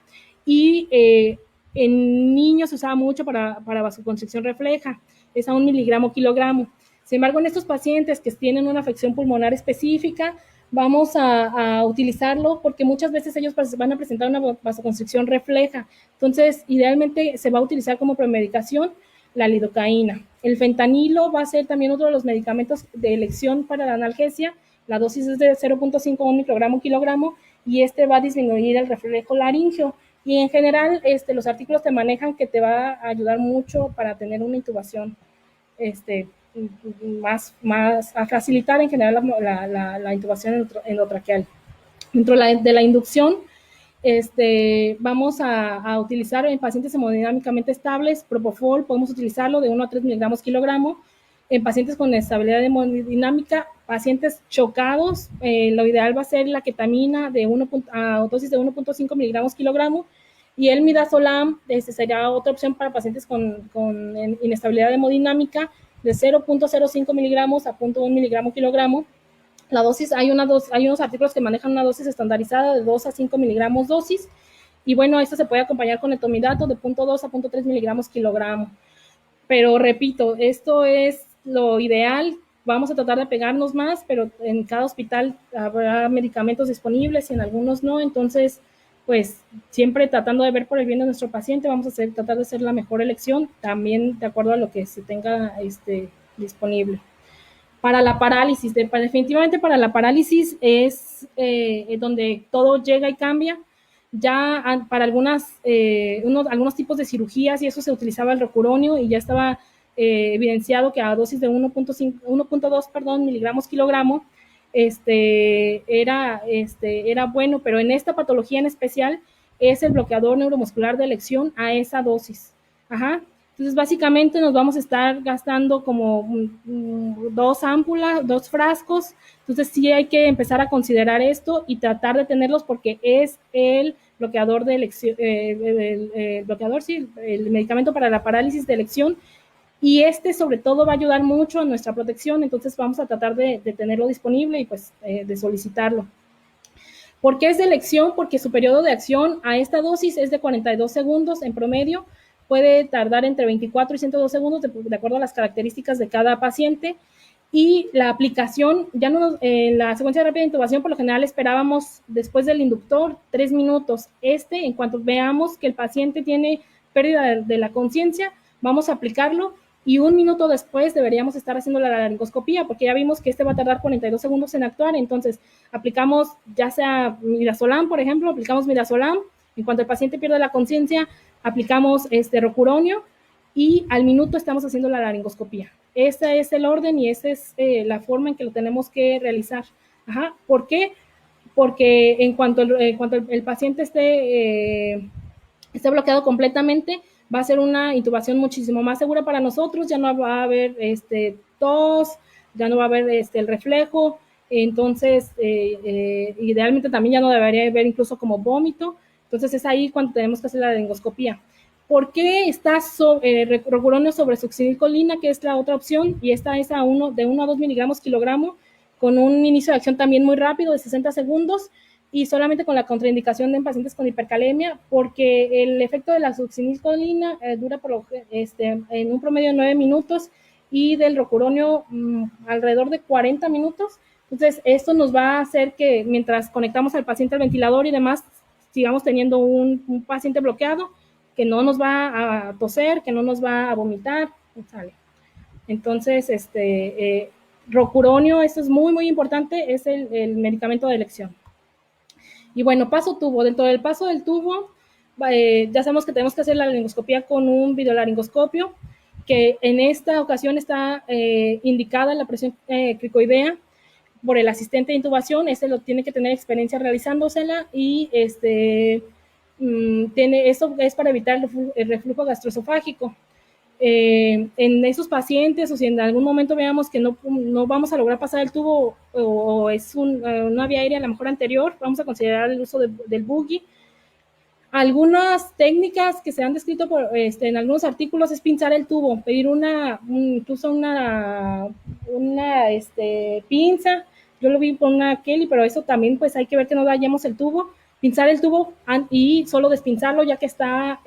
y en niños se usaba mucho para vasoconstricción refleja, es a 1 miligramo kilogramo. Sin embargo, en estos pacientes que tienen una afección pulmonar específica, vamos a utilizarlo porque muchas veces ellos van a presentar una vasoconstricción refleja. Entonces, idealmente se va a utilizar como premedicación la lidocaína. El fentanilo va a ser también otro de los medicamentos de elección para la analgesia. La dosis es de 0.5 microgramo kilogramo y este va a disminuir el reflejo laríngeo. Y en general, los artículos te manejan que te va a ayudar mucho para tener una intubación más a facilitar en general la intubación endotraqueal. Dentro de la inducción, vamos a utilizar en pacientes hemodinámicamente estables, Propofol, podemos utilizarlo de 1 a 3 miligramos kilogramo. En pacientes con estabilidad hemodinámica, pacientes chocados, lo ideal va a ser la ketamina a dosis de 1.5 miligramos kilogramo, y el midazolam sería otra opción para pacientes con inestabilidad hemodinámica de 0.05 miligramos a 0.1 miligramo kilogramo. La dosis, hay unos artículos que manejan una dosis estandarizada de 2 a 5 miligramos dosis, y bueno, esto se puede acompañar con etomidato de 0.2 a 0.3 miligramos kilogramo. Pero repito, esto es lo ideal. Vamos a tratar de pegarnos más, pero en cada hospital habrá medicamentos disponibles y en algunos no. Entonces, pues siempre tratando de ver por el bien de nuestro paciente, vamos a tratar de hacer la mejor elección, también de acuerdo a lo que se tenga disponible. Para la parálisis, definitivamente para la parálisis es donde todo llega y cambia. Ya para algunos tipos de cirugías y eso se utilizaba el rocuronio y ya estaba evidenciado que a dosis de 1.2 miligramos kilogramo era bueno, pero en esta patología en especial es el bloqueador neuromuscular de elección a esa dosis. Ajá. Entonces, básicamente nos vamos a estar gastando como 2 ámpulas, 2 frascos. Entonces, sí hay que empezar a considerar esto y tratar de tenerlos porque es el bloqueador de elección, el bloqueador, sí, el medicamento para la parálisis de elección. Y sobre todo va a ayudar mucho a nuestra protección. Entonces, vamos a tratar de tenerlo disponible y pues de solicitarlo. ¿Por qué es de elección? Porque su periodo de acción a esta dosis es de 42 segundos en promedio. Puede tardar entre 24 y 102 segundos de acuerdo a las características de cada paciente. Y la aplicación, ya no en la secuencia rápida de intubación, por lo general esperábamos después del inductor 3 minutos. En cuanto veamos que el paciente tiene pérdida de la conciencia, vamos a aplicarlo y 1 minuto después deberíamos estar haciendo la laringoscopía, porque ya vimos que va a tardar 42 segundos en actuar. Entonces, aplicamos ya sea midazolam, por ejemplo, aplicamos midazolam. En cuanto el paciente pierde la conciencia, aplicamos rocuronio y al minuto estamos haciendo la laringoscopía. Ese es el orden y esa es la forma en que lo tenemos que realizar. Ajá. ¿Por qué? Porque en cuanto el paciente esté bloqueado completamente, va a ser una intubación muchísimo más segura para nosotros. Ya no va a haber tos, ya no va a haber el reflejo. Entonces, idealmente también ya no debería haber incluso como vómito. Entonces, es ahí cuando tenemos que hacer la laringoscopía. ¿Por qué está rocuronio sobre succinilcolina, que es la otra opción? Y esta es de 1 a 2 miligramos kilogramo, con un inicio de acción también muy rápido, de 60 segundos, y solamente con la contraindicación en pacientes con hipercalemia, porque el efecto de la succinilcolina dura en un promedio de 9 minutos y del rocuronio alrededor de 40 minutos. Entonces, esto nos va a hacer que mientras conectamos al paciente al ventilador y demás, sigamos teniendo un paciente bloqueado, que no nos va a toser, que no nos va a vomitar. Sale. Entonces, rocuronio, esto es muy, muy importante, es el medicamento de elección. Y bueno, paso tubo. Dentro del paso del tubo, ya sabemos que tenemos que hacer la laringoscopía con un videolaringoscopio, que en esta ocasión está indicada la presión cricoidea por el asistente de intubación. Lo tiene que tener experiencia realizándosela y eso es para evitar el reflujo gastroesofágico. En esos pacientes, o si en algún momento veamos que no vamos a lograr pasar el tubo o es una vía aérea a lo mejor anterior, vamos a considerar el uso del buggy. Algunas técnicas que se han descrito en algunos artículos es pinzar el tubo, pedir incluso una pinza. Yo lo vi con una Kelly, pero eso también pues hay que ver que no dañemos el tubo. pinzar el tubo y solo despinzarlo ya que está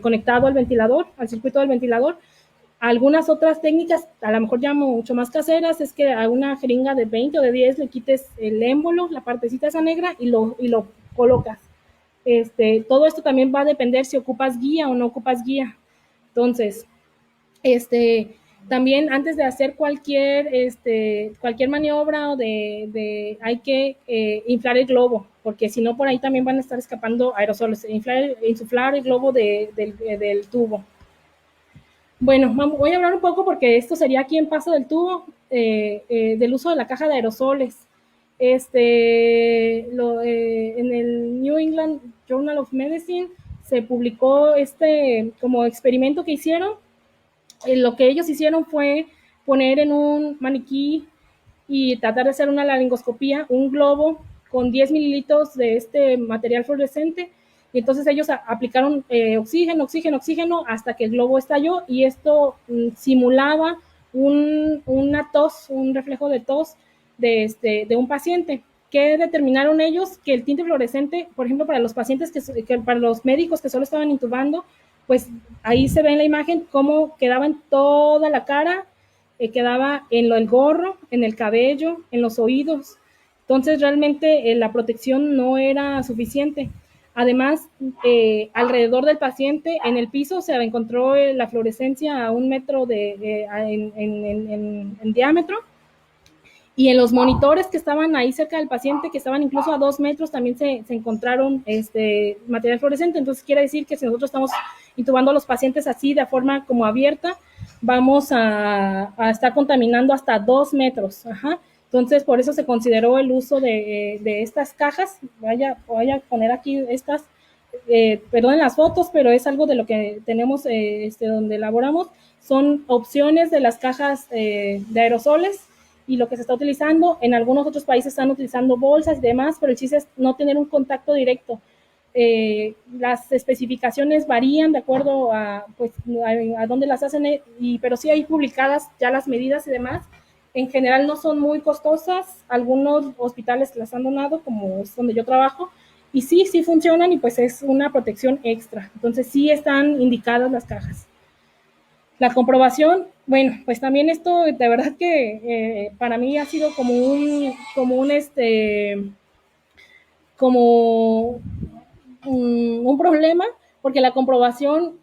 conectado al ventilador, al circuito del ventilador. Algunas otras técnicas, a lo mejor ya mucho más caseras, es que a una jeringa de 20 o de 10 le quites el émbolo, la partecita esa negra, y lo colocas. Todo esto también va a depender si ocupas guía o no ocupas guía. Entonces, también antes de hacer cualquier maniobra o hay que inflar el globo, porque si no por ahí también van a estar escapando aerosoles. Insuflar el globo del tubo. Bueno, voy a hablar un poco porque esto sería aquí en paso del tubo, del uso de la caja de aerosoles. En el New England Journal of Medicine se publicó como experimento que hicieron. Lo que ellos hicieron fue poner en un maniquí y tratar de hacer una laringoscopía, un globo con 10 mililitros de este material fluorescente, y entonces ellos aplicaron oxígeno hasta que el globo estalló, y esto simulaba una tos, un reflejo de tos de un paciente. ¿Qué determinaron ellos? Que el tinte fluorescente, por ejemplo, para los pacientes, para los médicos que solo estaban intubando, pues ahí se ve en la imagen cómo quedaba en toda la cara, quedaba en el gorro, en el cabello, en los oídos. Entonces realmente la protección no era suficiente. Además, alrededor del paciente, en el piso, se encontró la fluorescencia a 1 metro en diámetro, y en los monitores que estaban ahí cerca del paciente, que estaban incluso a 2 metros, también se encontraron material fluorescente. Entonces quiere decir que si nosotros estamos intubando a los pacientes así de forma como abierta, vamos a estar contaminando hasta 2 metros. Ajá. Entonces por eso se consideró el uso de estas cajas. Voy a poner aquí estas, perdonen las fotos, pero es algo de lo que tenemos donde elaboramos. Son opciones de las cajas de aerosoles, y lo que se está utilizando. En algunos otros países están utilizando bolsas y demás, pero el chiste es no tener un contacto directo. Las especificaciones varían de acuerdo a dónde las hacen, pero sí hay publicadas ya las medidas y demás. En general no son muy costosas, algunos hospitales las han donado, como es donde yo trabajo, y sí funcionan, y pues es una protección extra. Entonces sí están indicadas las cajas. La comprobación, bueno, pues también esto de verdad que para mí ha sido como un problema, porque la comprobación,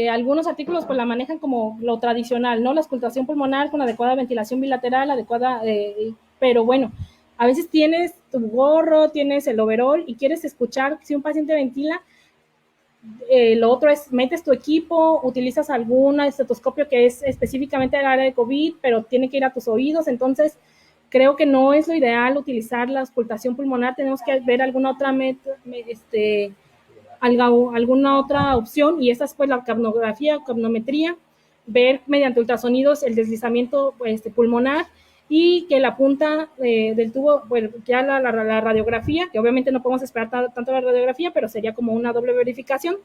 algunos artículos pues la manejan como lo tradicional, ¿no? La auscultación pulmonar con adecuada ventilación bilateral, pero bueno, a veces tienes tu gorro, tienes el overall y quieres escuchar si un paciente ventila. Lo otro es, metes tu equipo, utilizas algún estetoscopio que es específicamente del área de COVID, pero tiene que ir a tus oídos. Entonces creo que no es lo ideal utilizar la auscultación pulmonar. Tenemos que ver alguna otra opción, y esa es pues la capnografía o capnometría, ver mediante ultrasonidos el deslizamiento pulmonar, y que la punta del tubo, bueno, ya la radiografía, que obviamente no podemos esperar tanto la radiografía, pero sería como una doble verificación,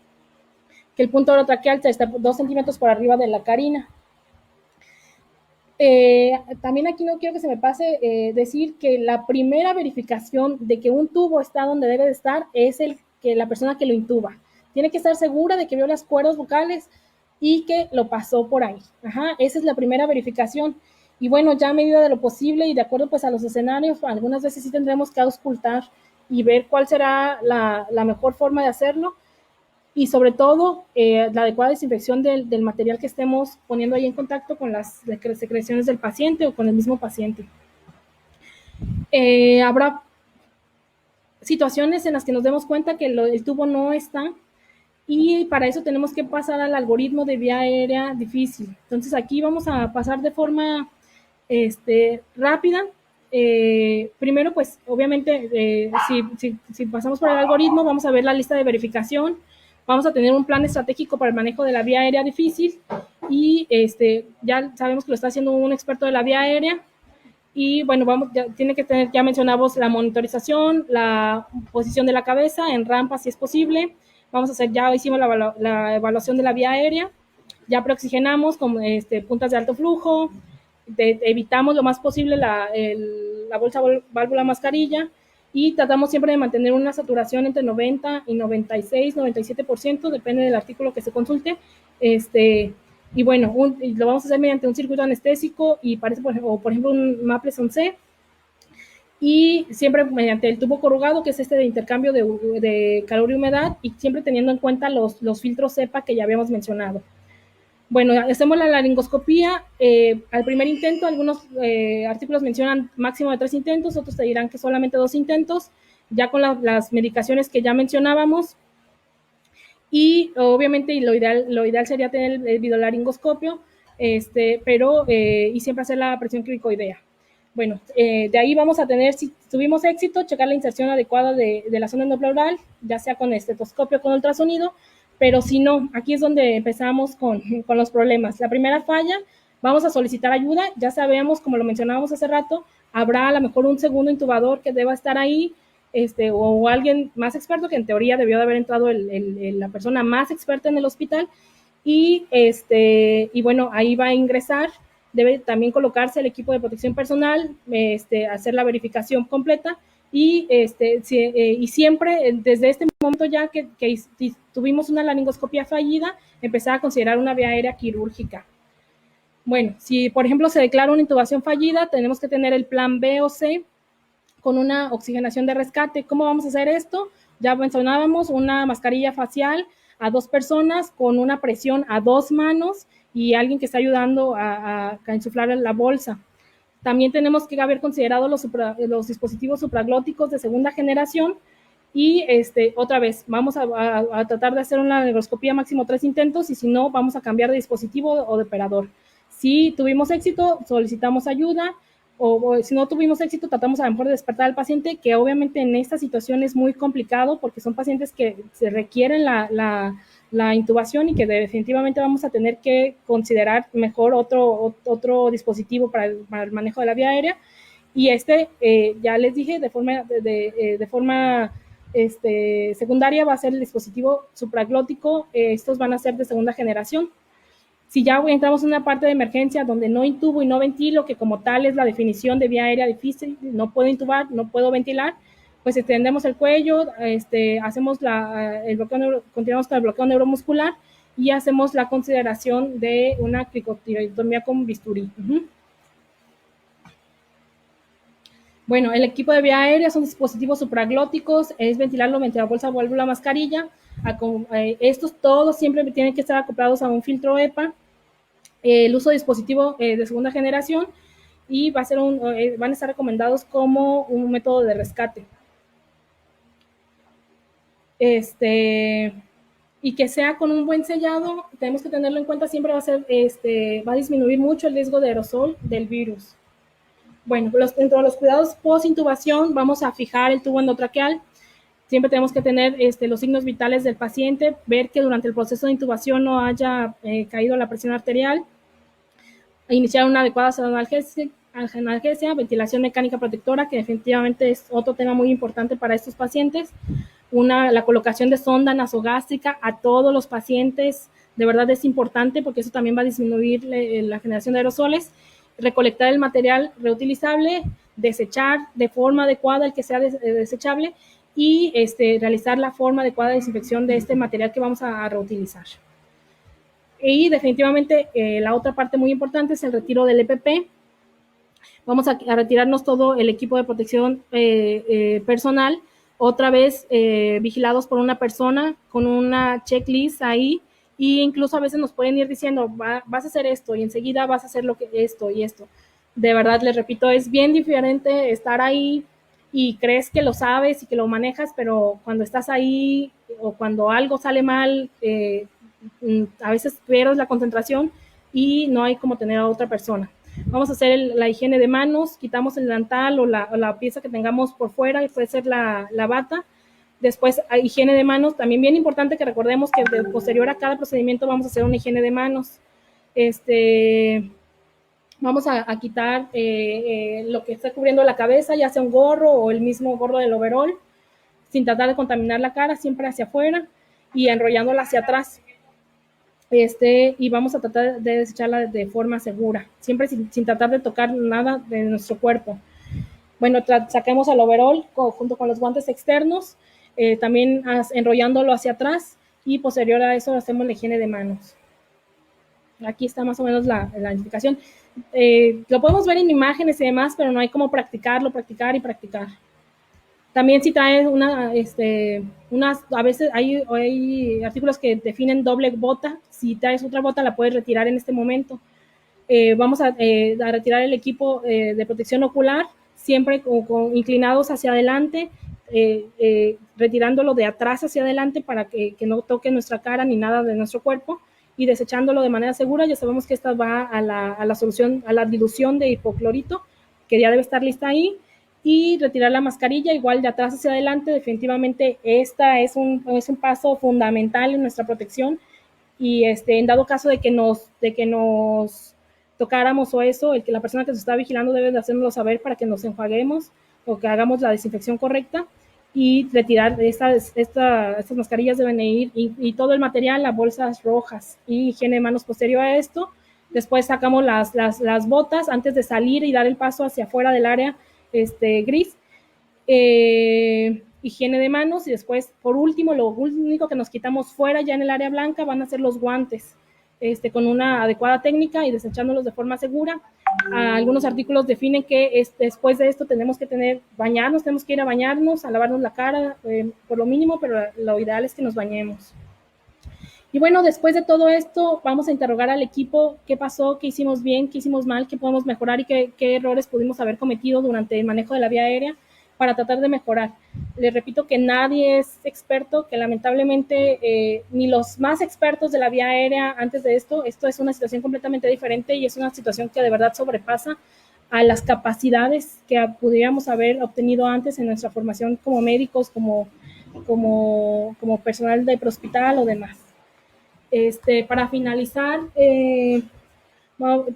que el punto orotraqueal está 2 centímetros por arriba de la carina. También aquí no quiero que se me pase decir que la primera verificación de que un tubo está donde debe de estar es la persona que lo intuba. Tiene que estar segura de que vio las cuerdas vocales y que lo pasó por ahí. Ajá, esa es la primera verificación. Y bueno, ya a medida de lo posible y de acuerdo pues a los escenarios, algunas veces sí tendremos que auscultar y ver cuál será la mejor forma de hacerlo, y sobre todo la adecuada desinfección del material que estemos poniendo ahí en contacto con las secreciones del paciente o con el mismo paciente. Habrá situaciones en las que nos demos cuenta que el tubo no está, y para eso tenemos que pasar al algoritmo de vía aérea difícil. Entonces aquí vamos a pasar de forma rápida. Primero, pues obviamente si pasamos por el algoritmo, vamos a ver la lista de verificación, vamos a tener un plan estratégico para el manejo de la vía aérea difícil, y ya sabemos que lo está haciendo un experto de la vía aérea. Y bueno, tiene que tener, ya mencionamos, la monitorización, la posición de la cabeza en rampa si es posible. Ya hicimos la evaluación de la vía aérea, ya preoxigenamos con puntas de alto flujo, evitamos lo más posible la bolsa válvula mascarilla, y tratamos siempre de mantener una saturación entre 90 y 96, 97%, depende del artículo que se consulte. Y bueno, lo vamos a hacer mediante un circuito anestésico y parece, por ejemplo, un Maple-Son-C, y siempre mediante el tubo corrugado, que es de intercambio de calor y humedad, y siempre teniendo en cuenta los filtros CEPA que ya habíamos mencionado. Bueno, hacemos la laringoscopía al primer intento. Algunos artículos mencionan máximo de 3 intentos, otros te dirán que solamente 2 intentos, ya con las medicaciones que ya mencionábamos. Y obviamente lo ideal sería tener el videolaringoscopio, y siempre hacer la presión cricoidea. Bueno, de ahí vamos a tener, si tuvimos éxito, checar la inserción adecuada de la zona endopleural, ya sea con estetoscopio o con ultrasonido, pero si no, aquí es donde empezamos con los problemas. La primera falla, vamos a solicitar ayuda, ya sabemos, como lo mencionábamos hace rato, habrá a lo mejor un segundo intubador que deba estar ahí, o alguien más experto, que en teoría debió de haber entrado la persona más experta en el hospital, y bueno, ahí va a ingresar. Debe también colocarse el equipo de protección personal, hacer la verificación completa, y siempre desde este momento ya que tuvimos una laringoscopia fallida, empezar a considerar una vía aérea quirúrgica. Bueno, si por ejemplo se declara una intubación fallida, tenemos que tener el plan B o C con una oxigenación de rescate. ¿Cómo vamos a hacer esto? Ya mencionábamos una mascarilla facial a 2 personas con una presión a 2 manos y alguien que está ayudando a insuflar la bolsa. También tenemos que haber considerado los dispositivos supraglóticos de segunda generación, y otra vez vamos a tratar de hacer una laringoscopía máximo 3 intentos, y si no, vamos a cambiar de dispositivo o de operador. Si tuvimos éxito, solicitamos ayuda, o si no tuvimos éxito, tratamos a lo mejor de despertar al paciente, que obviamente en esta situación es muy complicado porque son pacientes que se requieren la intubación y que definitivamente vamos a tener que considerar mejor otro dispositivo para el manejo de la vía aérea. Y ya les dije, de forma secundaria va a ser el dispositivo supraglótico. Estos van a ser de segunda generación. Si ya entramos en una parte de emergencia donde no intubo y no ventilo, que como tal es la definición de vía aérea difícil, no puedo intubar, no puedo ventilar, pues extendemos el cuello, hacemos continuamos con el bloqueo neuromuscular y hacemos la consideración de una cricotiroidectomía con bisturí. Bueno, el equipo de vía aérea son dispositivos supraglóticos, es ventilarlo mediante la bolsa, válvula, mascarilla. Estos todos siempre tienen que estar acoplados a un filtro EPA. El uso de dispositivo de segunda generación, y van a estar recomendados como un método de rescate. Y que sea con un buen sellado, tenemos que tenerlo en cuenta, siempre va a disminuir mucho el riesgo de aerosol del virus. Bueno, dentro de los cuidados post-intubación, vamos a fijar el tubo endotraqueal. Siempre tenemos que tener los signos vitales del paciente, ver que durante el proceso de intubación no haya caído la presión arterial, iniciar una adecuada analgesia, ventilación mecánica protectora, que definitivamente es otro tema muy importante para estos pacientes, la colocación de sonda nasogástrica a todos los pacientes, de verdad es importante porque eso también va a disminuir la generación de aerosoles, recolectar el material reutilizable, desechar de forma adecuada el que sea desechable, y realizar la forma adecuada de desinfección de este material que vamos a reutilizar. Y definitivamente la otra parte muy importante es el retiro del EPP. Vamos a retirarnos todo el equipo de protección personal, otra vez vigilados por una persona con una checklist ahí, y incluso a veces nos pueden ir diciendo, vas a hacer esto y enseguida vas a hacer esto y esto. De verdad, les repito, es bien diferente estar ahí y crees que lo sabes y que lo manejas, pero cuando estás ahí o cuando algo sale mal, a veces pierdes la concentración y no hay como tener a otra persona. Vamos a hacer la higiene de manos, quitamos el delantal o la pieza que tengamos por fuera, y puede ser la bata. Después, higiene de manos, también bien importante que recordemos que posterior a cada procedimiento vamos a hacer una higiene de manos. Vamos a quitar lo que está cubriendo la cabeza, ya sea un gorro o el mismo gorro del overol, sin tratar de contaminar la cara, siempre hacia afuera y enrollándola hacia atrás. Y vamos a tratar de desecharla de forma segura, siempre sin tratar de tocar nada de nuestro cuerpo. bueno, saquemos el overall junto con los guantes externos, también enrollándolo hacia atrás, y posterior a eso hacemos la higiene de manos. Aquí está más o menos la indicación. Lo podemos ver en imágenes y demás, pero no hay como practicar y practicar. También si traes a veces hay artículos que definen doble bota. Si traes otra bota, la puedes retirar en este momento. Vamos a retirar el equipo de protección ocular, siempre inclinados hacia adelante, retirándolo de atrás hacia adelante para que no toque nuestra cara ni nada de nuestro cuerpo, y desechándolo de manera segura. Ya sabemos que esta va a la solución, a la dilución de hipoclorito, que ya debe estar lista ahí. Y retirar la mascarilla igual de atrás hacia adelante. Definitivamente esta es un paso fundamental en nuestra protección, y en dado caso de que nos tocáramos o eso, el que la persona que se está vigilando debe de hacérnoslo saber para que nos enjuaguemos o que hagamos la desinfección correcta, y retirar estas mascarillas deben ir, y todo el material, las bolsas rojas, y higiene de manos posterior a esto. Después sacamos las botas antes de salir y dar el paso hacia afuera del área gris. Higiene de manos, y después, por último, lo único que nos quitamos fuera ya en el área blanca van a ser los guantes, con una adecuada técnica y desechándolos de forma segura. Algunos artículos definen que después de esto tenemos que tenemos que ir a bañarnos, a lavarnos la cara, por lo mínimo, pero lo ideal es que nos bañemos. Y bueno, después de todo esto, vamos a interrogar al equipo qué pasó, qué hicimos bien, qué hicimos mal, qué podemos mejorar y qué errores pudimos haber cometido durante el manejo de la vía aérea para tratar de mejorar. Les repito que nadie es experto, que lamentablemente ni los más expertos de la vía aérea antes de esto es una situación completamente diferente, y es una situación que de verdad sobrepasa a las capacidades que pudiéramos haber obtenido antes en nuestra formación como médicos, como personal de prehospital o demás. Para finalizar,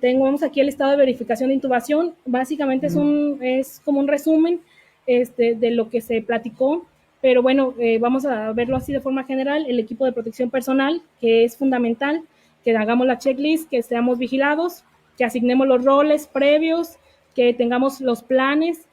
tenemos aquí el estado de verificación de intubación. Básicamente es como un resumen de lo que se platicó, pero bueno, vamos a verlo así de forma general. El equipo de protección personal, que es fundamental, que hagamos la checklist, que seamos vigilados, que asignemos los roles previos, que tengamos los planes,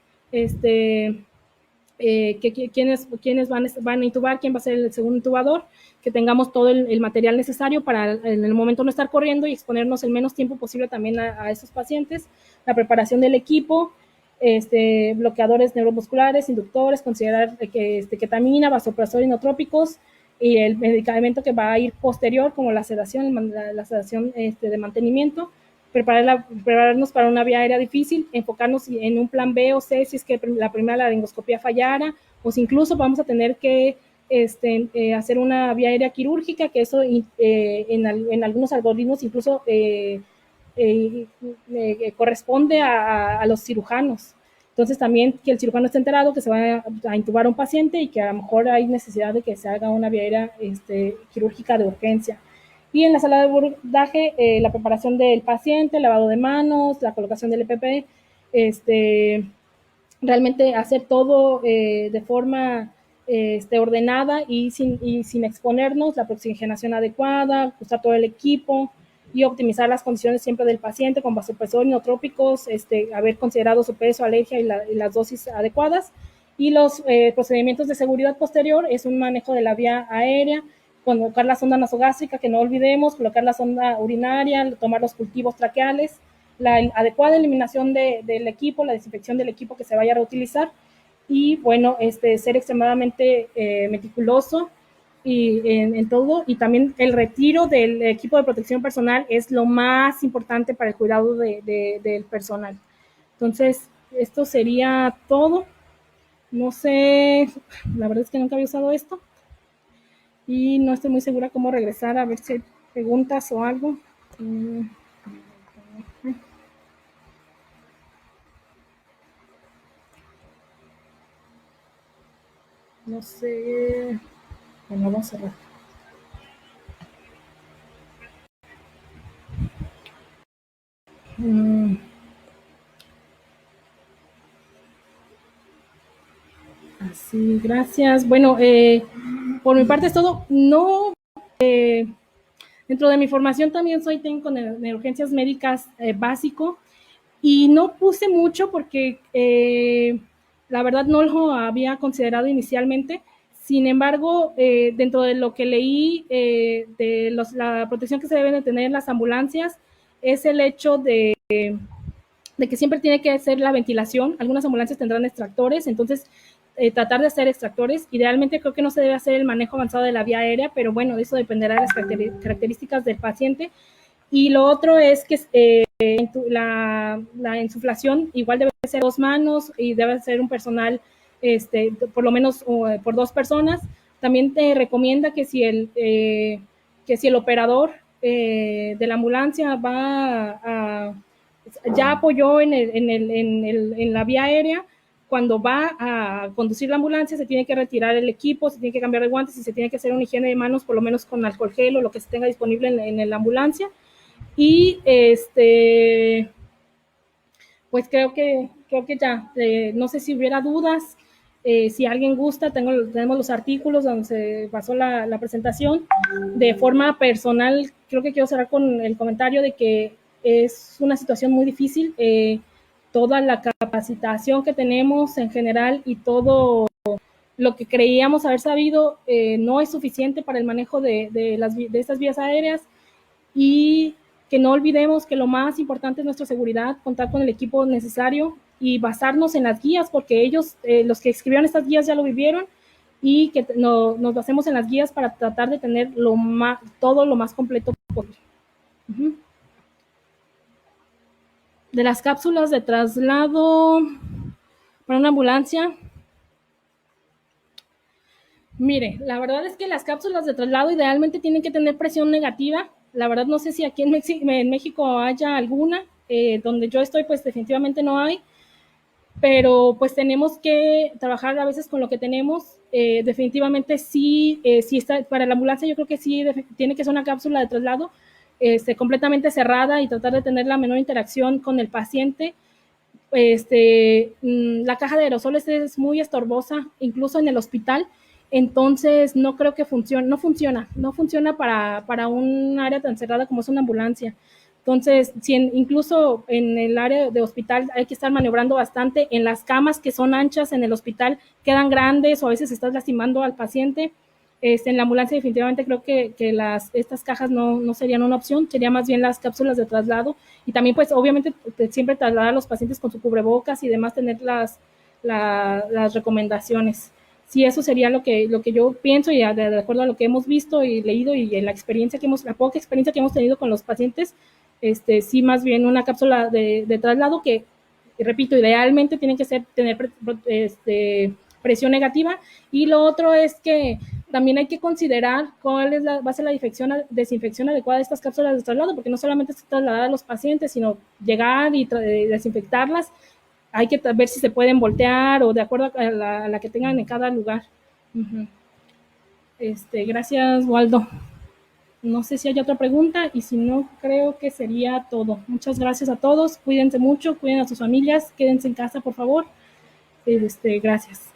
quiénes van a intubar, quién va a ser el segundo intubador, que tengamos todo el material necesario para en el momento no estar corriendo y exponernos el menos tiempo posible también a esos pacientes. La preparación del equipo, bloqueadores neuromusculares, inductores, considerar ketamina, vasopresor, inotrópicos, y el medicamento que va a ir posterior, como la sedación de mantenimiento. Prepararnos para una vía aérea difícil, enfocarnos en un plan B o C si es que la primera laringoscopía fallara, o si incluso vamos a tener que hacer una vía aérea quirúrgica, que eso en algunos algoritmos incluso corresponde a los cirujanos. Entonces también que el cirujano esté enterado que se va a intubar a un paciente y que a lo mejor hay necesidad de que se haga una vía aérea quirúrgica de urgencia. Y en la sala de abordaje, la preparación del paciente, el lavado de manos, la colocación del EPP, realmente hacer todo de forma ordenada y sin exponernos, la oxigenación adecuada, usar todo el equipo y optimizar las condiciones siempre del paciente con vasopresor, inotrópicos, haber considerado su peso, alergia y las dosis adecuadas. Y los procedimientos de seguridad posterior es un manejo de la vía aérea, colocar la sonda nasogástrica, que no olvidemos, colocar la sonda urinaria, tomar los cultivos traqueales, la adecuada eliminación del equipo, la desinfección del equipo que se vaya a reutilizar, y bueno, ser extremadamente meticuloso y en todo, y también el retiro del equipo de protección personal es lo más importante para el cuidado del personal. Entonces, esto sería todo. No sé, la verdad es que nunca había usado esto y no estoy muy segura cómo regresar, a ver si hay preguntas o algo. No sé. Bueno, vamos a cerrar. Así, gracias. Bueno, por mi parte es todo. No, dentro de mi formación también soy técnico de urgencias médicas básico, Y no puse mucho porque la verdad no lo había considerado inicialmente. Sin embargo, dentro de lo que leí de la protección que se deben de tener en las ambulancias es el hecho de que siempre tiene que ser la ventilación. Algunas ambulancias tendrán extractores, entonces tratar de hacer extractores. Idealmente creo que no se debe hacer el manejo avanzado de la vía aérea, pero bueno, eso dependerá de las características del paciente. Y lo otro es que la insuflación igual debe ser 2 manos y debe ser un personal por lo menos por 2 personas. También te recomienda que si el operador de la ambulancia ya apoyó en la vía aérea, cuando va a conducir la ambulancia se tiene que retirar el equipo, se tiene que cambiar de guantes y se tiene que hacer una higiene de manos, por lo menos con alcohol gel o lo que se tenga disponible en la ambulancia. Y pues creo que ya, no sé si hubiera dudas, si alguien gusta, tenemos los artículos donde se basó la presentación. De forma personal, creo que quiero cerrar con el comentario de que es una situación muy difícil. Toda la capacitación que tenemos en general y todo lo que creíamos haber sabido no es suficiente para el manejo de estas vías aéreas, y que no olvidemos que lo más importante es nuestra seguridad, contar con el equipo necesario y basarnos en las guías, porque ellos, los que escribieron estas guías ya lo vivieron, y que nos basemos en las guías para tratar de tener todo lo más completo posible. Uh-huh. De las cápsulas de traslado para una ambulancia, mire, la verdad es que las cápsulas de traslado idealmente tienen que tener presión negativa. La verdad no sé si aquí en México haya alguna. Donde yo estoy, pues definitivamente no hay. Pero pues tenemos que trabajar a veces con lo que tenemos. Definitivamente sí, sí está, para la ambulancia yo creo que sí tiene que ser una cápsula de traslado completamente cerrada y tratar de tener la menor interacción con el paciente. La caja de aerosoles es muy estorbosa, incluso en el hospital, entonces no creo que funcione, no funciona para un área tan cerrada como es una ambulancia. Entonces, si incluso en el área de hospital hay que estar maniobrando bastante, en las camas que son anchas en el hospital quedan grandes o a veces estás lastimando al paciente. En la ambulancia definitivamente creo que estas cajas no serían una opción, sería más bien las cápsulas de traslado, y también pues obviamente siempre trasladar a los pacientes con su cubrebocas y demás, tener las recomendaciones. Sí, eso sería lo que yo pienso, y de acuerdo a lo que hemos visto y leído y en la poca experiencia que hemos tenido con los pacientes, sí, más bien una cápsula de traslado que, repito, idealmente tienen que tener presión negativa. Y lo otro es que también hay que considerar cuál va a ser la desinfección adecuada de estas cápsulas de traslado, porque no solamente es trasladar a los pacientes, sino llegar y desinfectarlas. Hay que ver si se pueden voltear o de acuerdo a la que tengan en cada lugar. Uh-huh. Gracias, Waldo. No sé si hay otra pregunta, y si no, creo que sería todo. Muchas gracias a todos. Cuídense mucho, cuiden a sus familias, quédense en casa, por favor. Gracias.